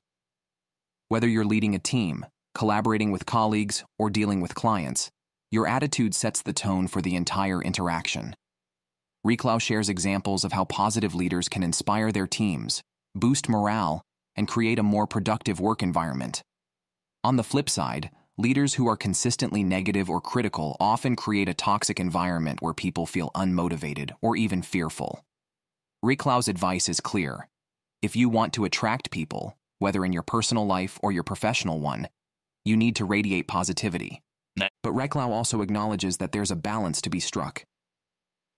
Speaker 1: Whether you're leading a team, collaborating with colleagues, or dealing with clients, your attitude sets the tone for the entire interaction. Reclau shares examples of how positive leaders can inspire their teams, boost morale, and create a more productive work environment. On the flip side, leaders who are consistently negative or critical often create a toxic environment where people feel unmotivated or even fearful. Reclau's advice is clear. If you want to attract people, whether in your personal life or your professional one, you need to radiate positivity. But Reclau also acknowledges that there's a balance to be struck.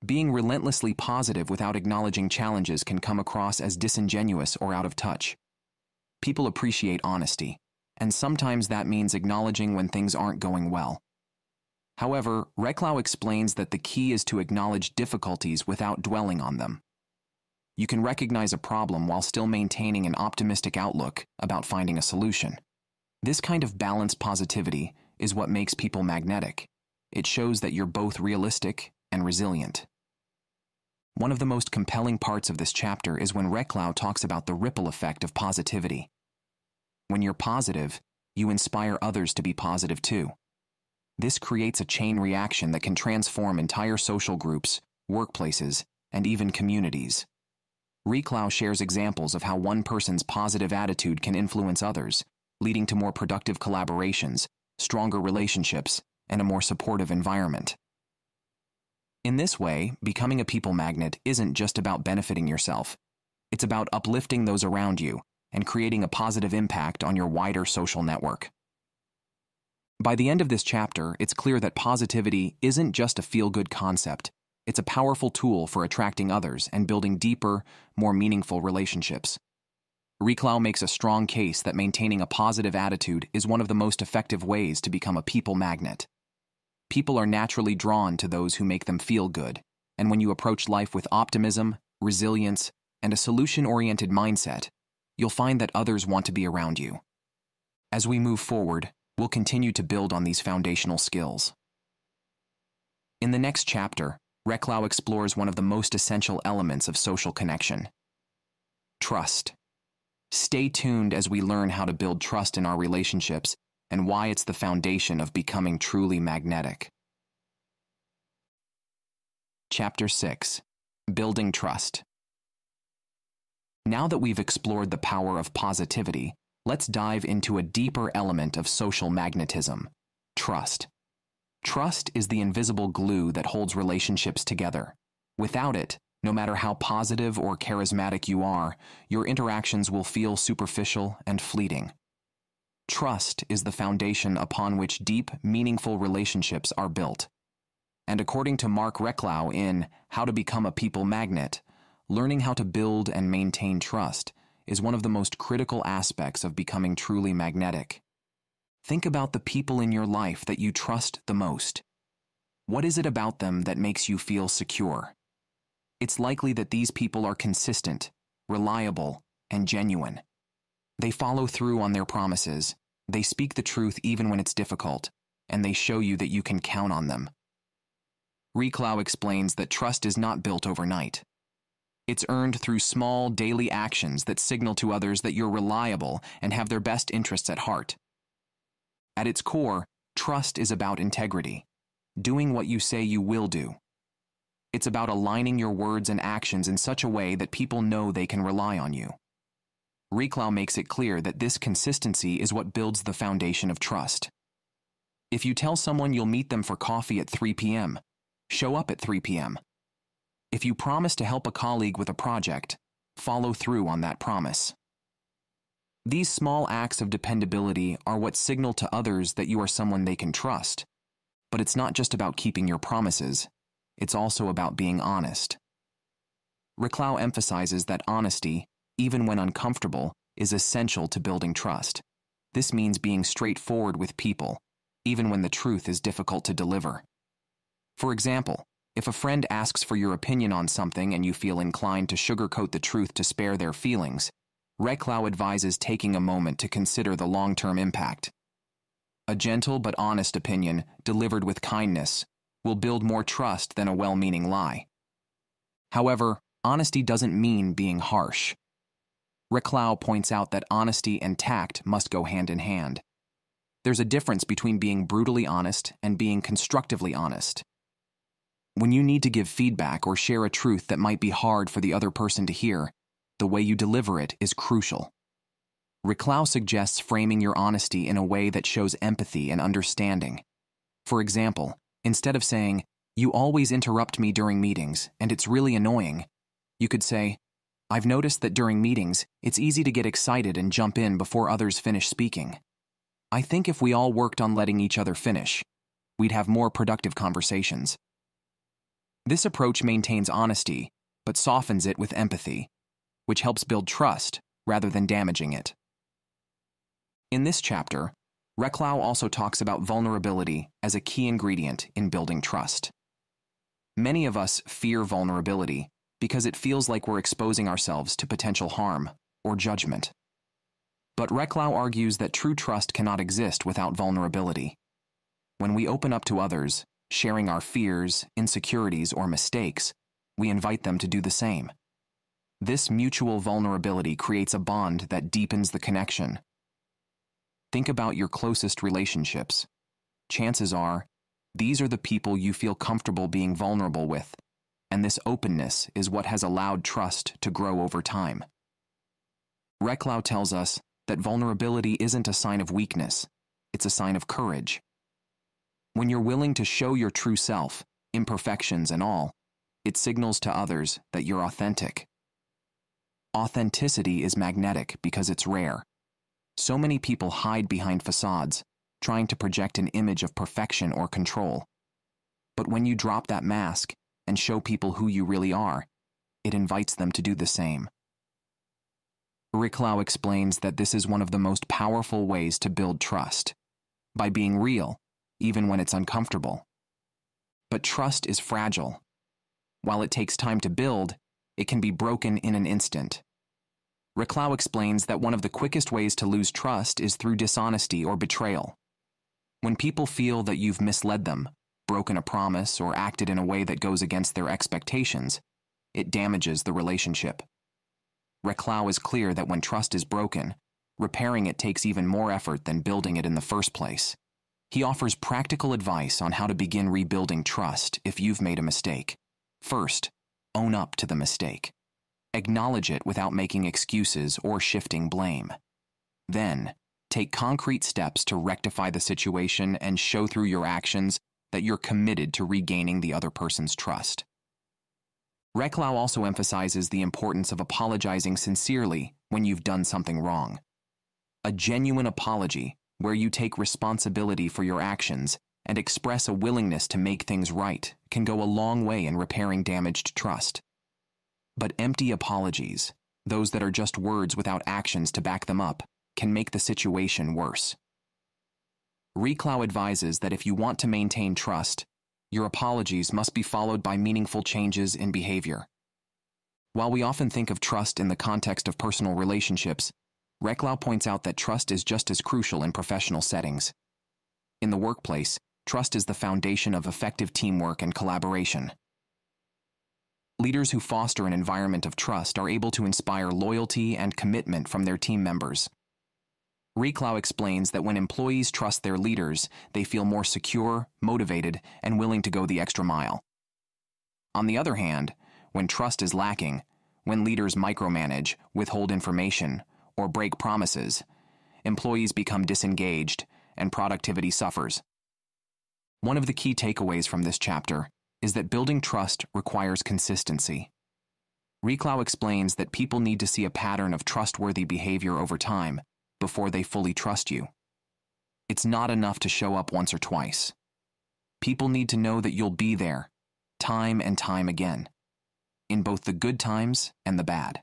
Speaker 1: Being relentlessly positive without acknowledging challenges can come across as disingenuous or out of touch. People appreciate honesty, and sometimes that means acknowledging when things aren't going well. However, Reclau explains that the key is to acknowledge difficulties without dwelling on them. You can recognize a problem while still maintaining an optimistic outlook about finding a solution. This kind of balanced positivity is what makes people magnetic. It shows that you're both realistic and resilient. One of the most compelling parts of this chapter is when Reclau talks about the ripple effect of positivity. When you're positive, you inspire others to be positive too. This creates a chain reaction that can transform entire social groups, workplaces, and even communities. Reclau shares examples of how one person's positive attitude can influence others, leading to more productive collaborations, stronger relationships, and a more supportive environment. In this way, becoming a people magnet isn't just about benefiting yourself. It's about uplifting those around you and creating a positive impact on your wider social network. By the end of this chapter, it's clear that positivity isn't just a feel-good concept. It's a powerful tool for attracting others and building deeper, more meaningful relationships. Reclau makes a strong case that maintaining a positive attitude is one of the most effective ways to become a people magnet. People are naturally drawn to those who make them feel good, and when you approach life with optimism, resilience, and a solution-oriented mindset, you'll find that others want to be around you. As we move forward, we'll continue to build on these foundational skills. In the next chapter, Reclau explores one of the most essential elements of social connection: trust. Stay tuned as we learn how to build trust in our relationships and why it's the foundation of becoming truly magnetic. Chapter 6: Building Trust. Now that we've explored the power of positivity, let's dive into a deeper element of social magnetism: trust. Trust is the invisible glue that holds relationships together. Without it, no matter how positive or charismatic you are, your interactions will feel superficial and fleeting. Trust is the foundation upon which deep, meaningful relationships are built. And according to Mark Reclau in How to Become a People Magnet, learning how to build and maintain trust is one of the most critical aspects of becoming truly magnetic. Think about the people in your life that you trust the most. What is it about them that makes you feel secure? It's likely that these people are consistent, reliable, and genuine. They follow through on their promises, they speak the truth even when it's difficult, and they show you that you can count on them. Reclau explains that trust is not built overnight. It's earned through small, daily actions that signal to others that you're reliable and have their best interests at heart. At its core, trust is about integrity, doing what you say you will do. It's about aligning your words and actions in such a way that people know they can rely on you. Reclau makes it clear that this consistency is what builds the foundation of trust. If you tell someone you'll meet them for coffee at 3 p.m., show up at 3 p.m. If you promise to help a colleague with a project, follow through on that promise. These small acts of dependability are what signal to others that you are someone they can trust. But it's not just about keeping your promises, it's also about being honest. Reclau emphasizes that honesty, even when uncomfortable, is essential to building trust. This means being straightforward with people, even when the truth is difficult to deliver. For example, if a friend asks for your opinion on something and you feel inclined to sugarcoat the truth to spare their feelings, Reclau advises taking a moment to consider the long-term impact. A gentle but honest opinion, delivered with kindness, will build more trust than a well-meaning lie. However, honesty doesn't mean being harsh. Reclau points out that honesty and tact must go hand in hand. There's a difference between being brutally honest and being constructively honest. When you need to give feedback or share a truth that might be hard for the other person to hear, the way you deliver it is crucial. Reclau suggests framing your honesty in a way that shows empathy and understanding. For example, instead of saying, "You always interrupt me during meetings, and it's really annoying," you could say, "I've noticed that during meetings, it's easy to get excited and jump in before others finish speaking. I think if we all worked on letting each other finish, we'd have more productive conversations." This approach maintains honesty, but softens it with empathy, which helps build trust rather than damaging it. In this chapter, Reclau also talks about vulnerability as a key ingredient in building trust. Many of us fear vulnerability because it feels like we're exposing ourselves to potential harm or judgment. But Reclau argues that true trust cannot exist without vulnerability. When we open up to others, sharing our fears, insecurities, or mistakes, we invite them to do the same. This mutual vulnerability creates a bond that deepens the connection. Think about your closest relationships. Chances are, these are the people you feel comfortable being vulnerable with, and this openness is what has allowed trust to grow over time. Reclau tells us that vulnerability isn't a sign of weakness, it's a sign of courage. When you're willing to show your true self, imperfections and all, it signals to others that you're authentic. Authenticity is magnetic because it's rare. So many people hide behind facades, trying to project an image of perfection or control. But when you drop that mask and show people who you really are, it invites them to do the same. Reclau explains that this is one of the most powerful ways to build trust, by being real, even when it's uncomfortable. But trust is fragile. While it takes time to build, it can be broken in an instant. Reclau explains that one of the quickest ways to lose trust is through dishonesty or betrayal. When people feel that you've misled them, broken a promise, or acted in a way that goes against their expectations, it damages the relationship. Reclau is clear that when trust is broken, repairing it takes even more effort than building it in the first place. He offers practical advice on how to begin rebuilding trust if you've made a mistake. First, own up to the mistake. Acknowledge it without making excuses or shifting blame. Then, take concrete steps to rectify the situation and show through your actions that you're committed to regaining the other person's trust. Reclau also emphasizes the importance of apologizing sincerely when you've done something wrong. A genuine apology, where you take responsibility for your actions and express a willingness to make things right, can go a long way in repairing damaged trust. But empty apologies, those that are just words without actions to back them up, can make the situation worse. Reclau advises that if you want to maintain trust, your apologies must be followed by meaningful changes in behavior. While we often think of trust in the context of personal relationships, Reclau points out that trust is just as crucial in professional settings. In the workplace, trust is the foundation of effective teamwork and collaboration. Leaders who foster an environment of trust are able to inspire loyalty and commitment from their team members. Reclau explains that when employees trust their leaders, they feel more secure, motivated, and willing to go the extra mile. On the other hand, when trust is lacking, when leaders micromanage, withhold information, or break promises, employees become disengaged and productivity suffers. One of the key takeaways from this chapter is that building trust requires consistency. Reclau explains that people need to see a pattern of trustworthy behavior over time before they fully trust you. It's not enough to show up once or twice. People need to know that you'll be there, time and time again, in both the good times and the bad.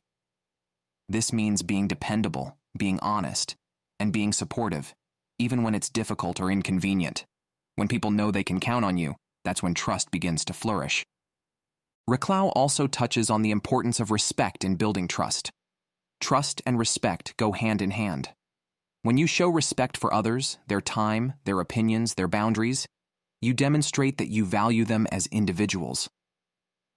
Speaker 1: This means being dependable, being honest, and being supportive, even when it's difficult or inconvenient. When people know they can count on you, that's when trust begins to flourish. Reclau also touches on the importance of respect in building trust. Trust and respect go hand in hand. When you show respect for others, their time, their opinions, their boundaries, you demonstrate that you value them as individuals.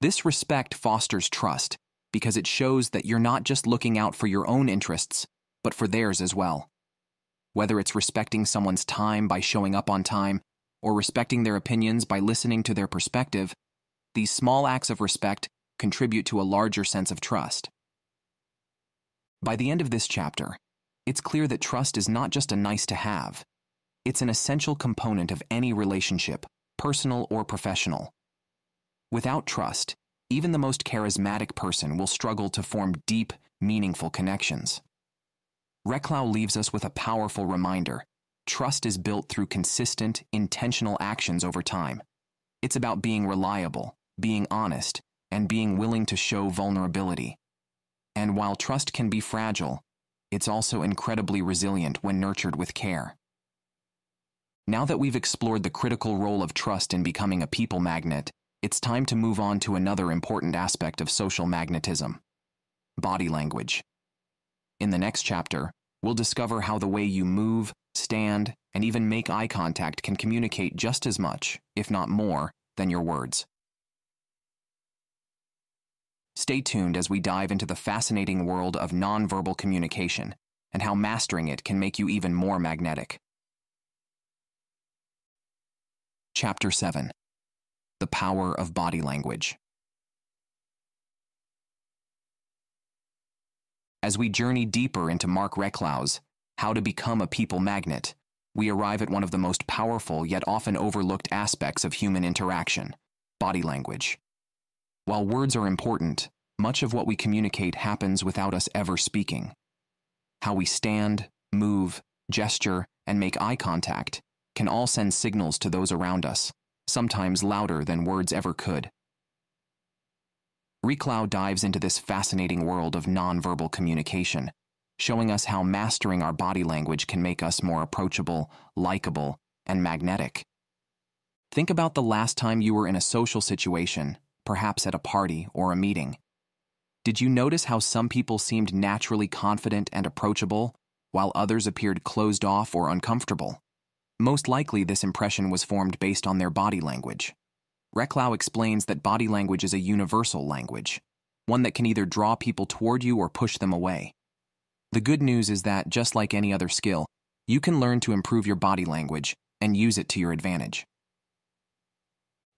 Speaker 1: This respect fosters trust because it shows that you're not just looking out for your own interests, but for theirs as well. Whether it's respecting someone's time by showing up on time, or respecting their opinions by listening to their perspective, these small acts of respect contribute to a larger sense of trust. By the end of this chapter, it's clear that trust is not just a nice-to-have. It's an essential component of any relationship, personal or professional. Without trust, even the most charismatic person will struggle to form deep, meaningful connections. Reclau leaves us with a powerful reminder. Trust is built through consistent, intentional actions over time. It's about being reliable, being honest, and being willing to show vulnerability. And while trust can be fragile, it's also incredibly resilient when nurtured with care. Now that we've explored the critical role of trust in becoming a people magnet, it's time to move on to another important aspect of social magnetism: body language. In the next chapter, we'll discover how the way you move, stand, and even make eye contact can communicate just as much, if not more, than your words. Stay tuned as we dive into the fascinating world of nonverbal communication and how mastering it can make you even more magnetic. Chapter 7: The Power of Body Language. As we journey deeper into Mark Reclau's How to Become a People Magnet, we arrive at one of the most powerful yet often overlooked aspects of human interaction: body language. While words are important, much of what we communicate happens without us ever speaking. How we stand, move, gesture, and make eye contact can all send signals to those around us, sometimes louder than words ever could. Reclau dives into this fascinating world of nonverbal communication, showing us how mastering our body language can make us more approachable, likable, and magnetic. Think about the last time you were in a social situation, perhaps at a party or a meeting. Did you notice how some people seemed naturally confident and approachable, while others appeared closed off or uncomfortable? Most likely, this impression was formed based on their body language. Reclau explains that body language is a universal language, one that can either draw people toward you or push them away. The good news is that, just like any other skill, you can learn to improve your body language and use it to your advantage.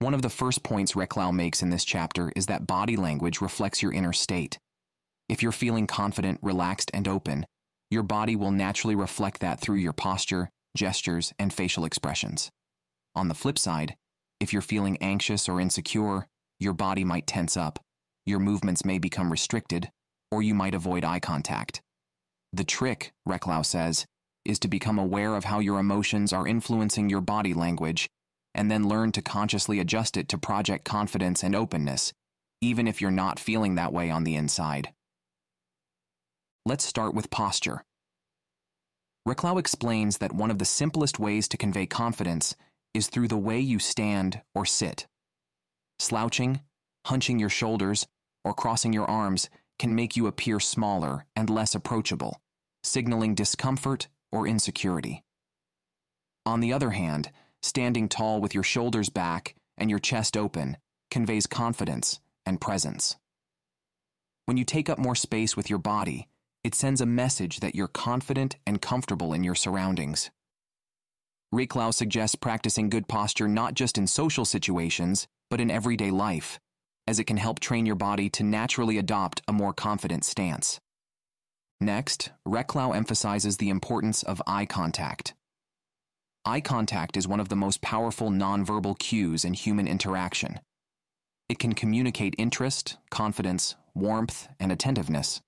Speaker 1: One of the first points Reclau makes in this chapter is that body language reflects your inner state. If you're feeling confident, relaxed, and open, your body will naturally reflect that through your posture, gestures, and facial expressions. On the flip side, if you're feeling anxious or insecure, your body might tense up, your movements may become restricted, or you might avoid eye contact. The trick, Reclau says, is to become aware of how your emotions are influencing your body language and then learn to consciously adjust it to project confidence and openness, even if you're not feeling that way on the inside. Let's start with posture. Reclau explains that one of the simplest ways to convey confidence is through the way you stand or sit. Slouching, hunching your shoulders, or crossing your arms can make you appear smaller and less approachable, signaling discomfort or insecurity. On the other hand, standing tall with your shoulders back and your chest open conveys confidence and presence. When you take up more space with your body, it sends a message that you're confident and comfortable in your surroundings. Reclau suggests practicing good posture not just in social situations, but in everyday life, as it can help train your body to naturally adopt a more confident stance. Next, Reclau emphasizes the importance of eye contact. Eye contact is one of the most powerful nonverbal cues in human interaction. It can communicate interest, confidence, warmth, and attentiveness.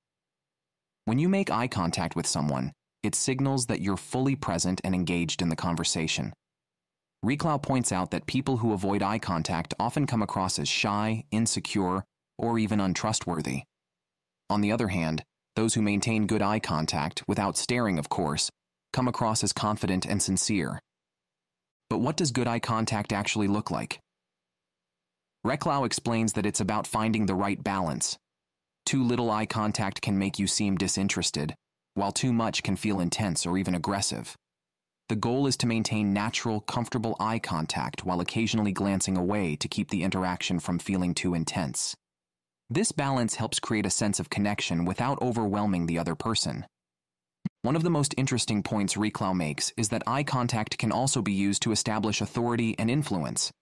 Speaker 1: When you make eye contact with someone, it signals that you're fully present and engaged in the conversation. Reclau points out that people who avoid eye contact often come across as shy, insecure, or even untrustworthy. On the other hand, those who maintain good eye contact, without staring of course, come across as confident and sincere. But what does good eye contact actually look like? Reclau explains that it's about finding the right balance. Too little eye contact can make you seem disinterested, while too much can feel intense or even aggressive. The goal is to maintain natural, comfortable eye contact while occasionally glancing away to keep the interaction from feeling too intense. This balance helps create a sense of connection without overwhelming the other person. One of the most interesting points Reclau makes is that eye contact can also be used to establish authority and influence.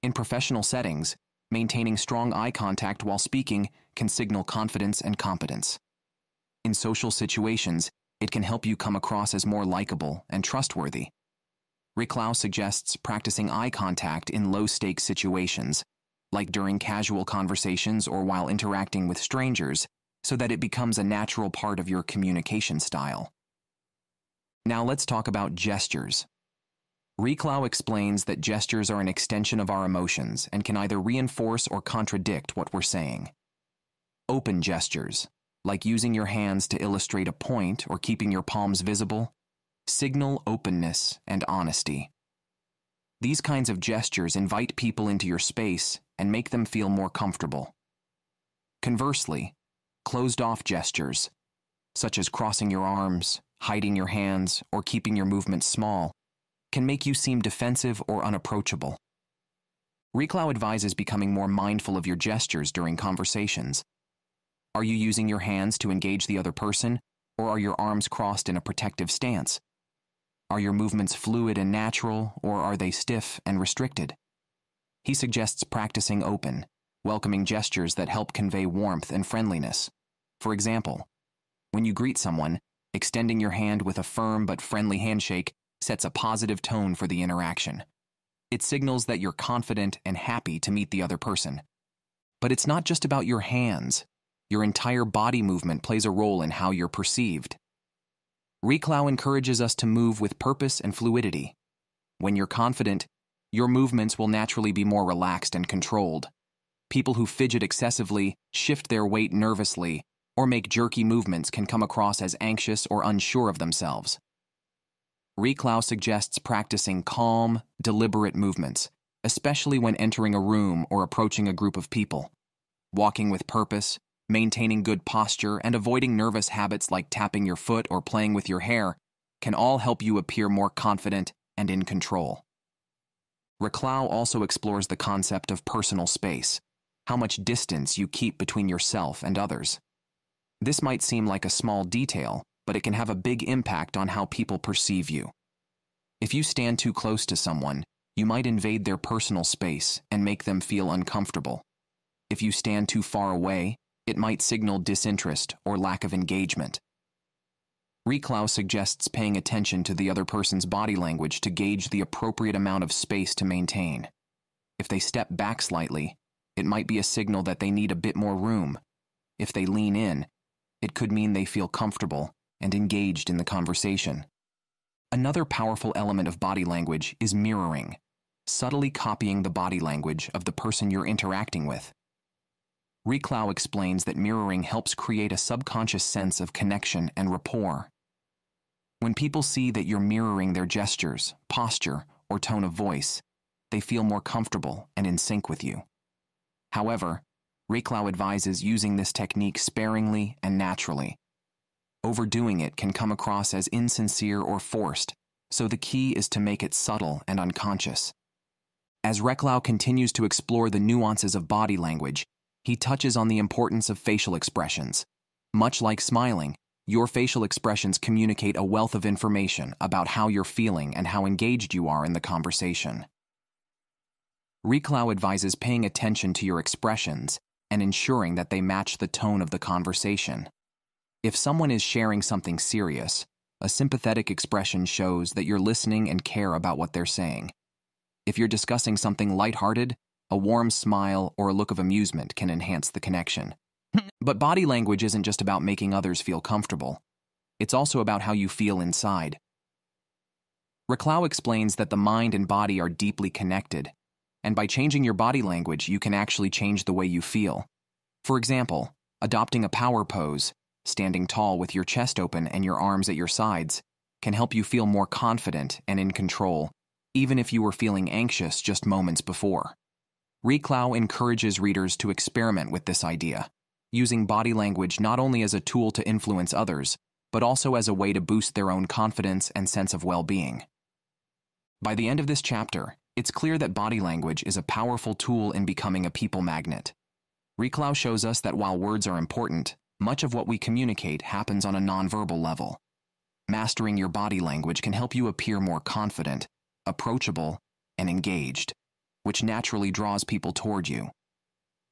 Speaker 1: In professional settings, maintaining strong eye contact while speaking can signal confidence and competence. In social situations, it can help you come across as more likable and trustworthy. Reclau suggests practicing eye contact in low-stakes situations, like during casual conversations or while interacting with strangers, so that it becomes a natural part of your communication style. Now let's talk about gestures. Reclau explains that gestures are an extension of our emotions and can either reinforce or contradict what we're saying. Open gestures, like using your hands to illustrate a point or keeping your palms visible, signal openness and honesty. These kinds of gestures invite people into your space and make them feel more comfortable. Conversely, closed-off gestures, such as crossing your arms, hiding your hands, or keeping your movements small, can make you seem defensive or unapproachable. Reclau advises becoming more mindful of your gestures during conversations. Are you using your hands to engage the other person, or are your arms crossed in a protective stance? Are your movements fluid and natural, or are they stiff and restricted? He suggests practicing open, welcoming gestures that help convey warmth and friendliness. For example, when you greet someone, extending your hand with a firm but friendly handshake sets a positive tone for the interaction. It signals that you're confident and happy to meet the other person. But it's not just about your hands. Your entire body movement plays a role in how you're perceived. Reclau encourages us to move with purpose and fluidity. When you're confident, your movements will naturally be more relaxed and controlled. People who fidget excessively, shift their weight nervously, or make jerky movements can come across as anxious or unsure of themselves. Reclau suggests practicing calm, deliberate movements, especially when entering a room or approaching a group of people. Walking with purpose, maintaining good posture, and avoiding nervous habits like tapping your foot or playing with your hair can all help you appear more confident and in control. Reclau also explores the concept of personal space, how much distance you keep between yourself and others. This might seem like a small detail, but it can have a big impact on how people perceive you. If you stand too close to someone, you might invade their personal space and make them feel uncomfortable. If you stand too far away, it might signal disinterest or lack of engagement. Reclau suggests paying attention to the other person's body language to gauge the appropriate amount of space to maintain. If they step back slightly, it might be a signal that they need a bit more room. If they lean in, it could mean they feel comfortable and engaged in the conversation. Another powerful element of body language is mirroring, subtly copying the body language of the person you're interacting with. Reclau explains that mirroring helps create a subconscious sense of connection and rapport. When people see that you're mirroring their gestures, posture, or tone of voice, they feel more comfortable and in sync with you. However, Reclau advises using this technique sparingly and naturally. Overdoing it can come across as insincere or forced, so the key is to make it subtle and unconscious. As Reclau continues to explore the nuances of body language, he touches on the importance of facial expressions. Much like smiling, your facial expressions communicate a wealth of information about how you're feeling and how engaged you are in the conversation. Reclau advises paying attention to your expressions and ensuring that they match the tone of the conversation. If someone is sharing something serious, a sympathetic expression shows that you're listening and care about what they're saying. If you're discussing something lighthearted, a warm smile or a look of amusement can enhance the connection. But body language isn't just about making others feel comfortable. It's also about how you feel inside. Reclau explains that the mind and body are deeply connected, and by changing your body language, you can actually change the way you feel. For example, adopting a power pose, standing tall with your chest open and your arms at your sides, can help you feel more confident and in control, even if you were feeling anxious just moments before. Reclau encourages readers to experiment with this idea, using body language not only as a tool to influence others, but also as a way to boost their own confidence and sense of well-being. By the end of this chapter, it's clear that body language is a powerful tool in becoming a people magnet. Reclau shows us that while words are important, much of what we communicate happens on a nonverbal level. Mastering your body language can help you appear more confident, approachable, and engaged, which naturally draws people toward you.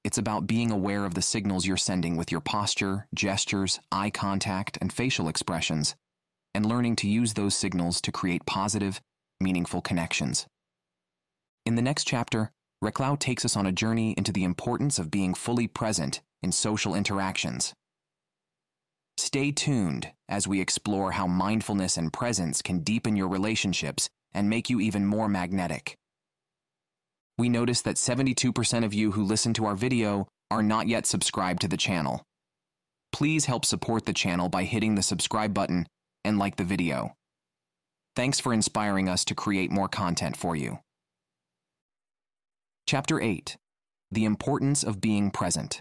Speaker 1: It's about being aware of the signals you're sending with your posture, gestures, eye contact, and facial expressions, and learning to use those signals to create positive, meaningful connections. In the next chapter, Reclau takes us on a journey into the importance of being fully present in social interactions. Stay tuned as we explore how mindfulness and presence can deepen your relationships and make you even more magnetic. We notice that 72% of you who listen to our video are not yet subscribed to the channel. Please help support the channel by hitting the subscribe button and like the video. Thanks for inspiring us to create more content for you. Chapter 8. The Importance of Being Present.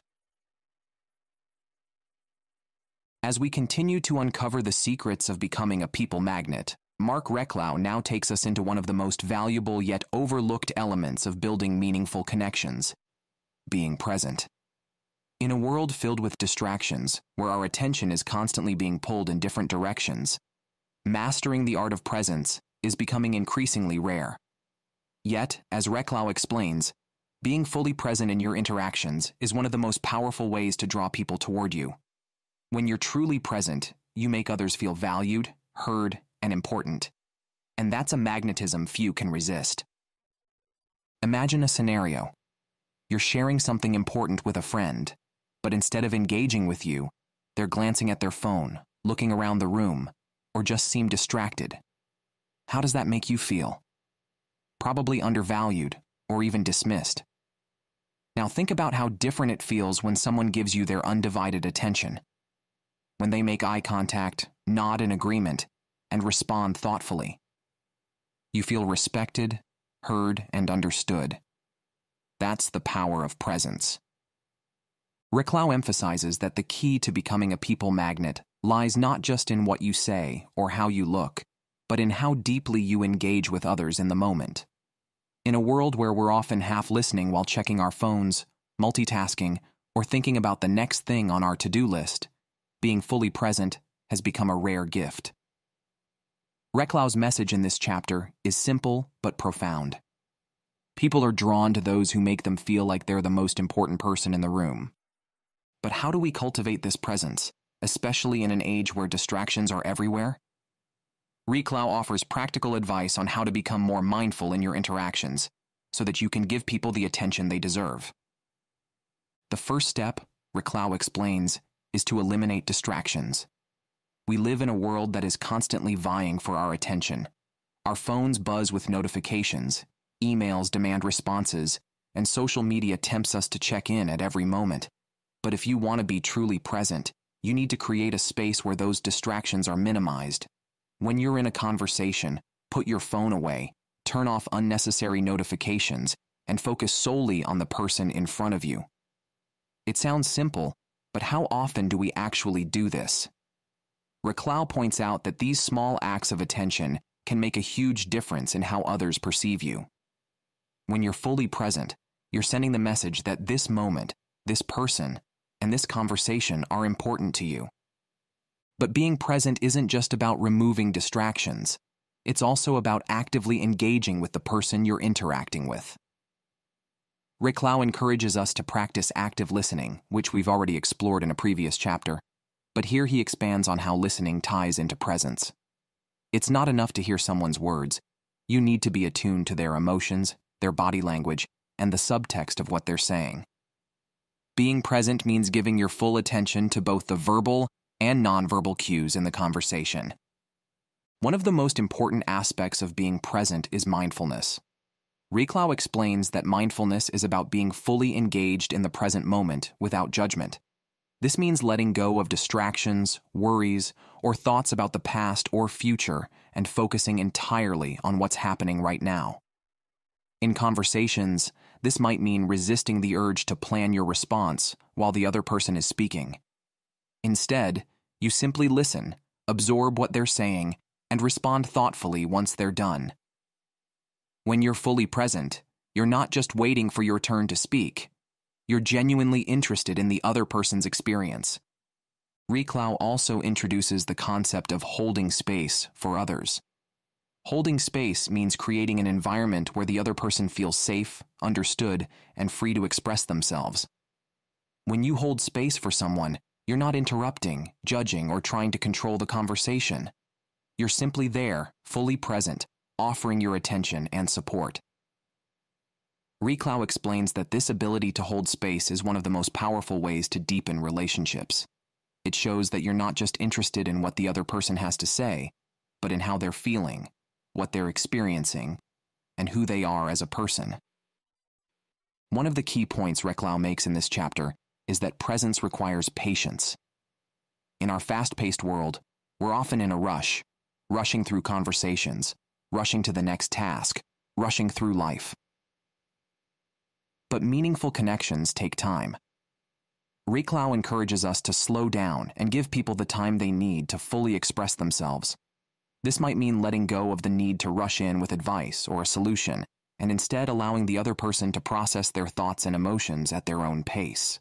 Speaker 1: As we continue to uncover the secrets of becoming a people magnet, Mark Reclau now takes us into one of the most valuable yet overlooked elements of building meaningful connections: being present. In a world filled with distractions, where our attention is constantly being pulled in different directions, mastering the art of presence is becoming increasingly rare. Yet, as Reclau explains, being fully present in your interactions is one of the most powerful ways to draw people toward you. When you're truly present, you make others feel valued, heard, and important. And that's a magnetism few can resist. Imagine a scenario. You're sharing something important with a friend, but instead of engaging with you, they're glancing at their phone, looking around the room, or just seem distracted. How does that make you feel? Probably undervalued, or even dismissed. Now think about how different it feels when someone gives you their undivided attention. When they make eye contact, nod in agreement, and respond thoughtfully. You feel respected, heard, and understood. That's the power of presence. Reclau emphasizes that the key to becoming a people magnet lies not just in what you say or how you look, but in how deeply you engage with others in the moment. In a world where we're often half listening while checking our phones, multitasking, or thinking about the next thing on our to-do list, being fully present has become a rare gift. Reclau's message in this chapter is simple but profound. People are drawn to those who make them feel like they're the most important person in the room. But how do we cultivate this presence, especially in an age where distractions are everywhere? Reclau offers practical advice on how to become more mindful in your interactions so that you can give people the attention they deserve. The first step, Reclau explains, is to eliminate distractions. We live in a world that is constantly vying for our attention. Our phones buzz with notifications, emails demand responses, and social media tempts us to check in at every moment. But if you want to be truly present, you need to create a space where those distractions are minimized. When you're in a conversation, put your phone away, turn off unnecessary notifications, and focus solely on the person in front of you. It sounds simple, but how often do we actually do this? Reclau points out that these small acts of attention can make a huge difference in how others perceive you. When you're fully present, you're sending the message that this moment, this person, and this conversation are important to you. But being present isn't just about removing distractions. It's also about actively engaging with the person you're interacting with. Reclau encourages us to practice active listening, which we've already explored in a previous chapter, but here he expands on how listening ties into presence. It's not enough to hear someone's words. You need to be attuned to their emotions, their body language, and the subtext of what they're saying. Being present means giving your full attention to both the verbal and nonverbal cues in the conversation. One of the most important aspects of being present is mindfulness. Reclau explains that mindfulness is about being fully engaged in the present moment without judgment. This means letting go of distractions, worries, or thoughts about the past or future and focusing entirely on what's happening right now. In conversations, this might mean resisting the urge to plan your response while the other person is speaking. Instead, you simply listen, absorb what they're saying, and respond thoughtfully once they're done. When you're fully present, you're not just waiting for your turn to speak. You're genuinely interested in the other person's experience. Reclau also introduces the concept of holding space for others. Holding space means creating an environment where the other person feels safe, understood, and free to express themselves. When you hold space for someone, you're not interrupting, judging, or trying to control the conversation. You're simply there, fully present, offering your attention and support. Reclau explains that this ability to hold space is one of the most powerful ways to deepen relationships. It shows that you're not just interested in what the other person has to say, but in how they're feeling, what they're experiencing, and who they are as a person. One of the key points Reclau makes in this chapter is that presence requires patience. In our fast-paced world, we're often in a rush, rushing through conversations, rushing to the next task, rushing through life. But meaningful connections take time. Reclau encourages us to slow down and give people the time they need to fully express themselves. This might mean letting go of the need to rush in with advice or a solution, and instead allowing the other person to process their thoughts and emotions at their own pace.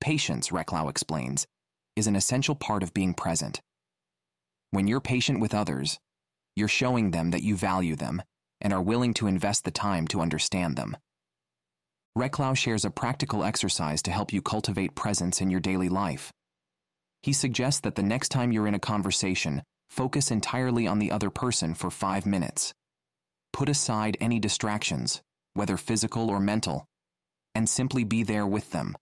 Speaker 1: Patience, Reclau explains, is an essential part of being present. When you're patient with others, you're showing them that you value them and are willing to invest the time to understand them. Reclau shares a practical exercise to help you cultivate presence in your daily life. He suggests that the next time you're in a conversation, focus entirely on the other person for 5 minutes. Put aside any distractions, whether physical or mental, and simply be there with them.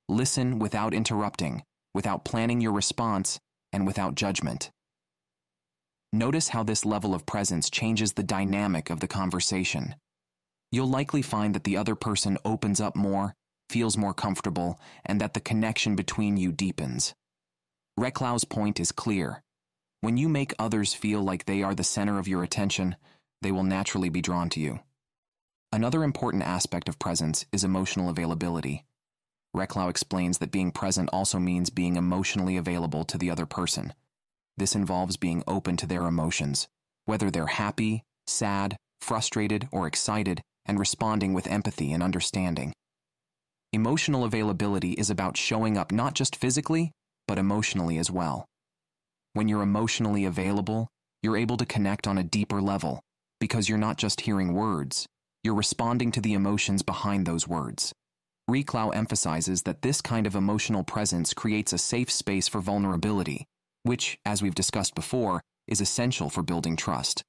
Speaker 1: Listen without interrupting, without planning your response, and without judgment. Notice how this level of presence changes the dynamic of the conversation. You'll likely find that the other person opens up more, feels more comfortable, and that the connection between you deepens. Reclau's point is clear. When you make others feel like they are the center of your attention, they will naturally be drawn to you. Another important aspect of presence is emotional availability. Reclau explains that being present also means being emotionally available to the other person. This involves being open to their emotions, whether they're happy, sad, frustrated, or excited, and responding with empathy and understanding. Emotional availability is about showing up not just physically, but emotionally as well. When you're emotionally available, you're able to connect on a deeper level, because you're not just hearing words, you're responding to the emotions behind those words. Reclau emphasizes that this kind of emotional presence creates a safe space for vulnerability, which, as we've discussed before, is essential for building trust.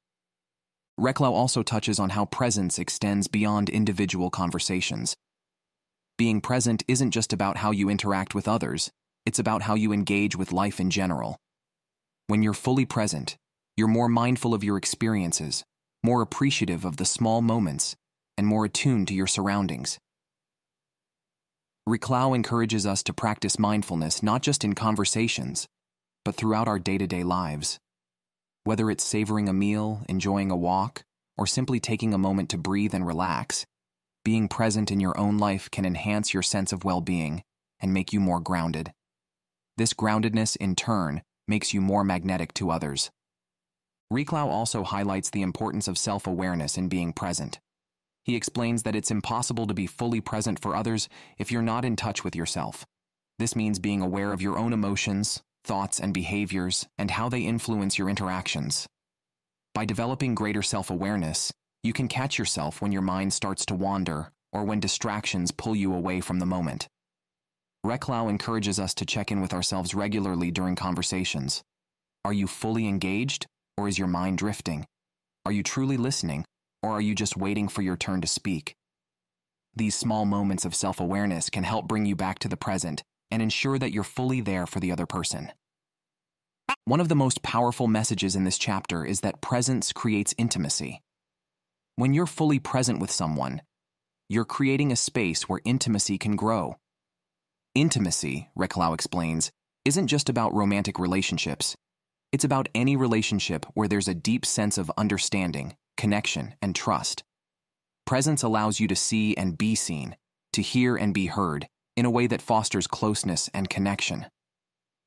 Speaker 1: Reclau also touches on how presence extends beyond individual conversations. Being present isn't just about how you interact with others, it's about how you engage with life in general. When you're fully present, you're more mindful of your experiences, more appreciative of the small moments, and more attuned to your surroundings. Reclau encourages us to practice mindfulness not just in conversations, but throughout our day-to-day lives. Whether it's savoring a meal, enjoying a walk, or simply taking a moment to breathe and relax, being present in your own life can enhance your sense of well-being and make you more grounded. This groundedness, in turn, makes you more magnetic to others. Reclau also highlights the importance of self-awareness in being present. He explains that it's impossible to be fully present for others if you're not in touch with yourself. This means being aware of your own emotions, thoughts, and behaviors, and how they influence your interactions. By developing greater self-awareness, you can catch yourself when your mind starts to wander or when distractions pull you away from the moment. Reclau encourages us to check in with ourselves regularly during conversations. Are you fully engaged, or is your mind drifting? Are you truly listening, or are you just waiting for your turn to speak? These small moments of self-awareness can help bring you back to the present and ensure that you're fully there for the other person. One of the most powerful messages in this chapter is that presence creates intimacy. When you're fully present with someone, you're creating a space where intimacy can grow. Intimacy, Reklau explains, isn't just about romantic relationships. It's about any relationship where there's a deep sense of understanding, connection, and trust. Presence allows you to see and be seen, to hear and be heard, in a way that fosters closeness and connection.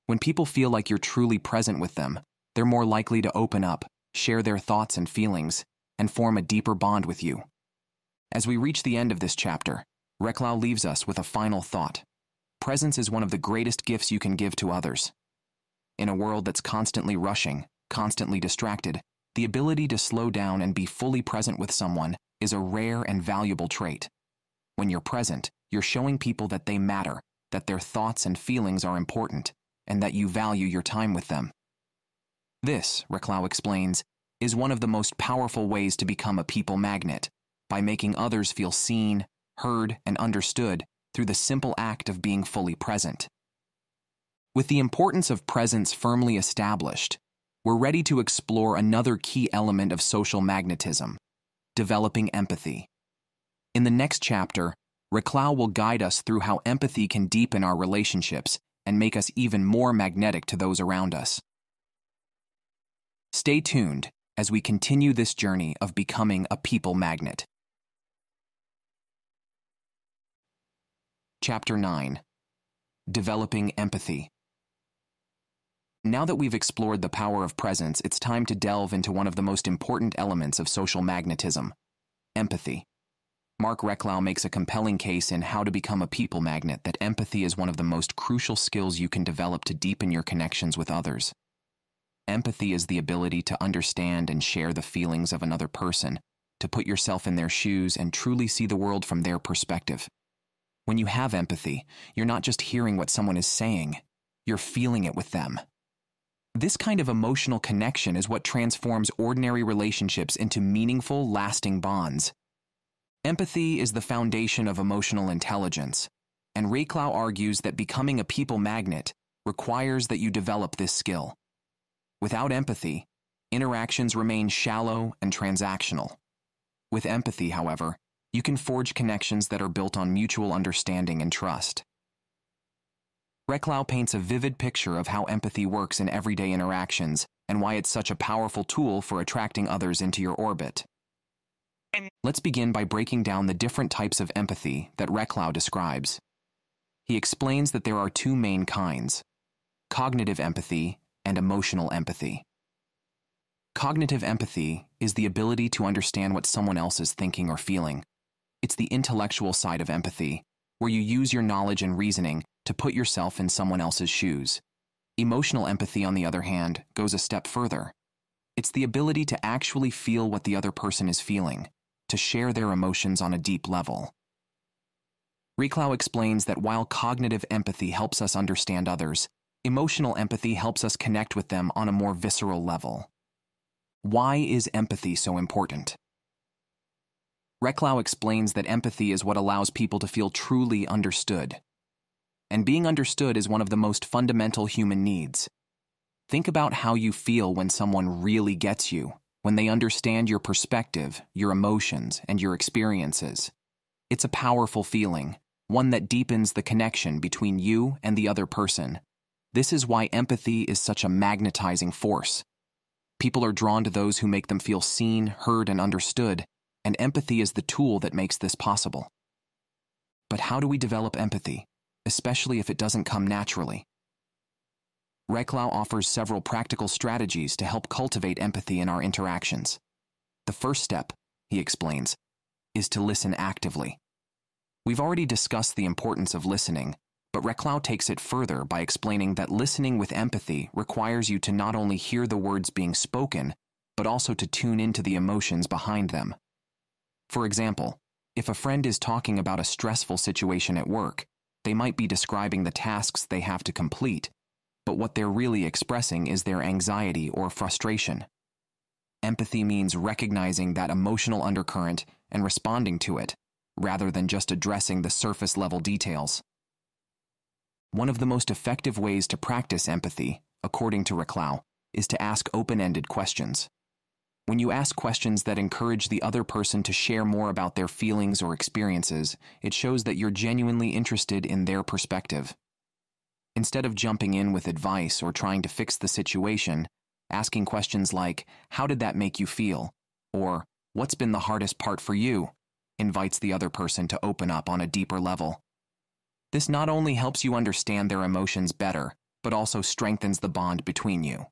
Speaker 1: When people feel like you're truly present with them, they're more likely to open up, share their thoughts and feelings, and form a deeper bond with you. As we reach the end of this chapter, Reklau leaves us with a final thought. Presence is one of the greatest gifts you can give to others. In a world that's constantly rushing, constantly distracted, the ability to slow down and be fully present with someone is a rare and valuable trait. When you're present, you're showing people that they matter, that their thoughts and feelings are important, and that you value your time with them. This, Reklau explains, is one of the most powerful ways to become a people magnet, by making others feel seen, heard, and understood through the simple act of being fully present. With the importance of presence firmly established, we're ready to explore another key element of social magnetism: developing empathy. In the next chapter, Reklau will guide us through how empathy can deepen our relationships and make us even more magnetic to those around us. Stay tuned as we continue this journey of becoming a people magnet. Chapter 9. Developing Empathy. Now that we've explored the power of presence, it's time to delve into one of the most important elements of social magnetism: empathy. Mark Reklau makes a compelling case in How to Become a People Magnet that empathy is one of the most crucial skills you can develop to deepen your connections with others. Empathy is the ability to understand and share the feelings of another person, to put yourself in their shoes and truly see the world from their perspective. When you have empathy, you're not just hearing what someone is saying, you're feeling it with them. This kind of emotional connection is what transforms ordinary relationships into meaningful, lasting bonds. Empathy is the foundation of emotional intelligence, and Reklau argues that becoming a people magnet requires that you develop this skill. Without empathy, interactions remain shallow and transactional. With empathy, however, you can forge connections that are built on mutual understanding and trust. Reklau paints a vivid picture of how empathy works in everyday interactions and why it's such a powerful tool for attracting others into your orbit. Let's begin by breaking down the different types of empathy that Reklau describes. He explains that there are two main kinds: cognitive empathy and emotional empathy. Cognitive empathy is the ability to understand what someone else is thinking or feeling. It's the intellectual side of empathy, where you use your knowledge and reasoning to put yourself in someone else's shoes. Emotional empathy, on the other hand, goes a step further. It's the ability to actually feel what the other person is feeling, to share their emotions on a deep level. Reklau explains that while cognitive empathy helps us understand others, emotional empathy helps us connect with them on a more visceral level. Why is empathy so important? Reklau explains that empathy is what allows people to feel truly understood. And being understood is one of the most fundamental human needs. Think about how you feel when someone really gets you, when they understand your perspective, your emotions, and your experiences. It's a powerful feeling, one that deepens the connection between you and the other person. This is why empathy is such a magnetizing force. People are drawn to those who make them feel seen, heard, and understood, and empathy is the tool that makes this possible. But how do we develop empathy, especially if it doesn't come naturally? Reklau offers several practical strategies to help cultivate empathy in our interactions. The first step, he explains, is to listen actively. We've already discussed the importance of listening, but Reklau takes it further by explaining that listening with empathy requires you to not only hear the words being spoken, but also to tune into the emotions behind them. For example, if a friend is talking about a stressful situation at work, they might be describing the tasks they have to complete, but what they're really expressing is their anxiety or frustration. Empathy means recognizing that emotional undercurrent and responding to it, rather than just addressing the surface-level details. One of the most effective ways to practice empathy, according to Reclau, is to ask open-ended questions. When you ask questions that encourage the other person to share more about their feelings or experiences, it shows that you're genuinely interested in their perspective. Instead of jumping in with advice or trying to fix the situation, asking questions like, "How did that make you feel?" or "What's been the hardest part for you?" invites the other person to open up on a deeper level. This not only helps you understand their emotions better, but also strengthens the bond between you.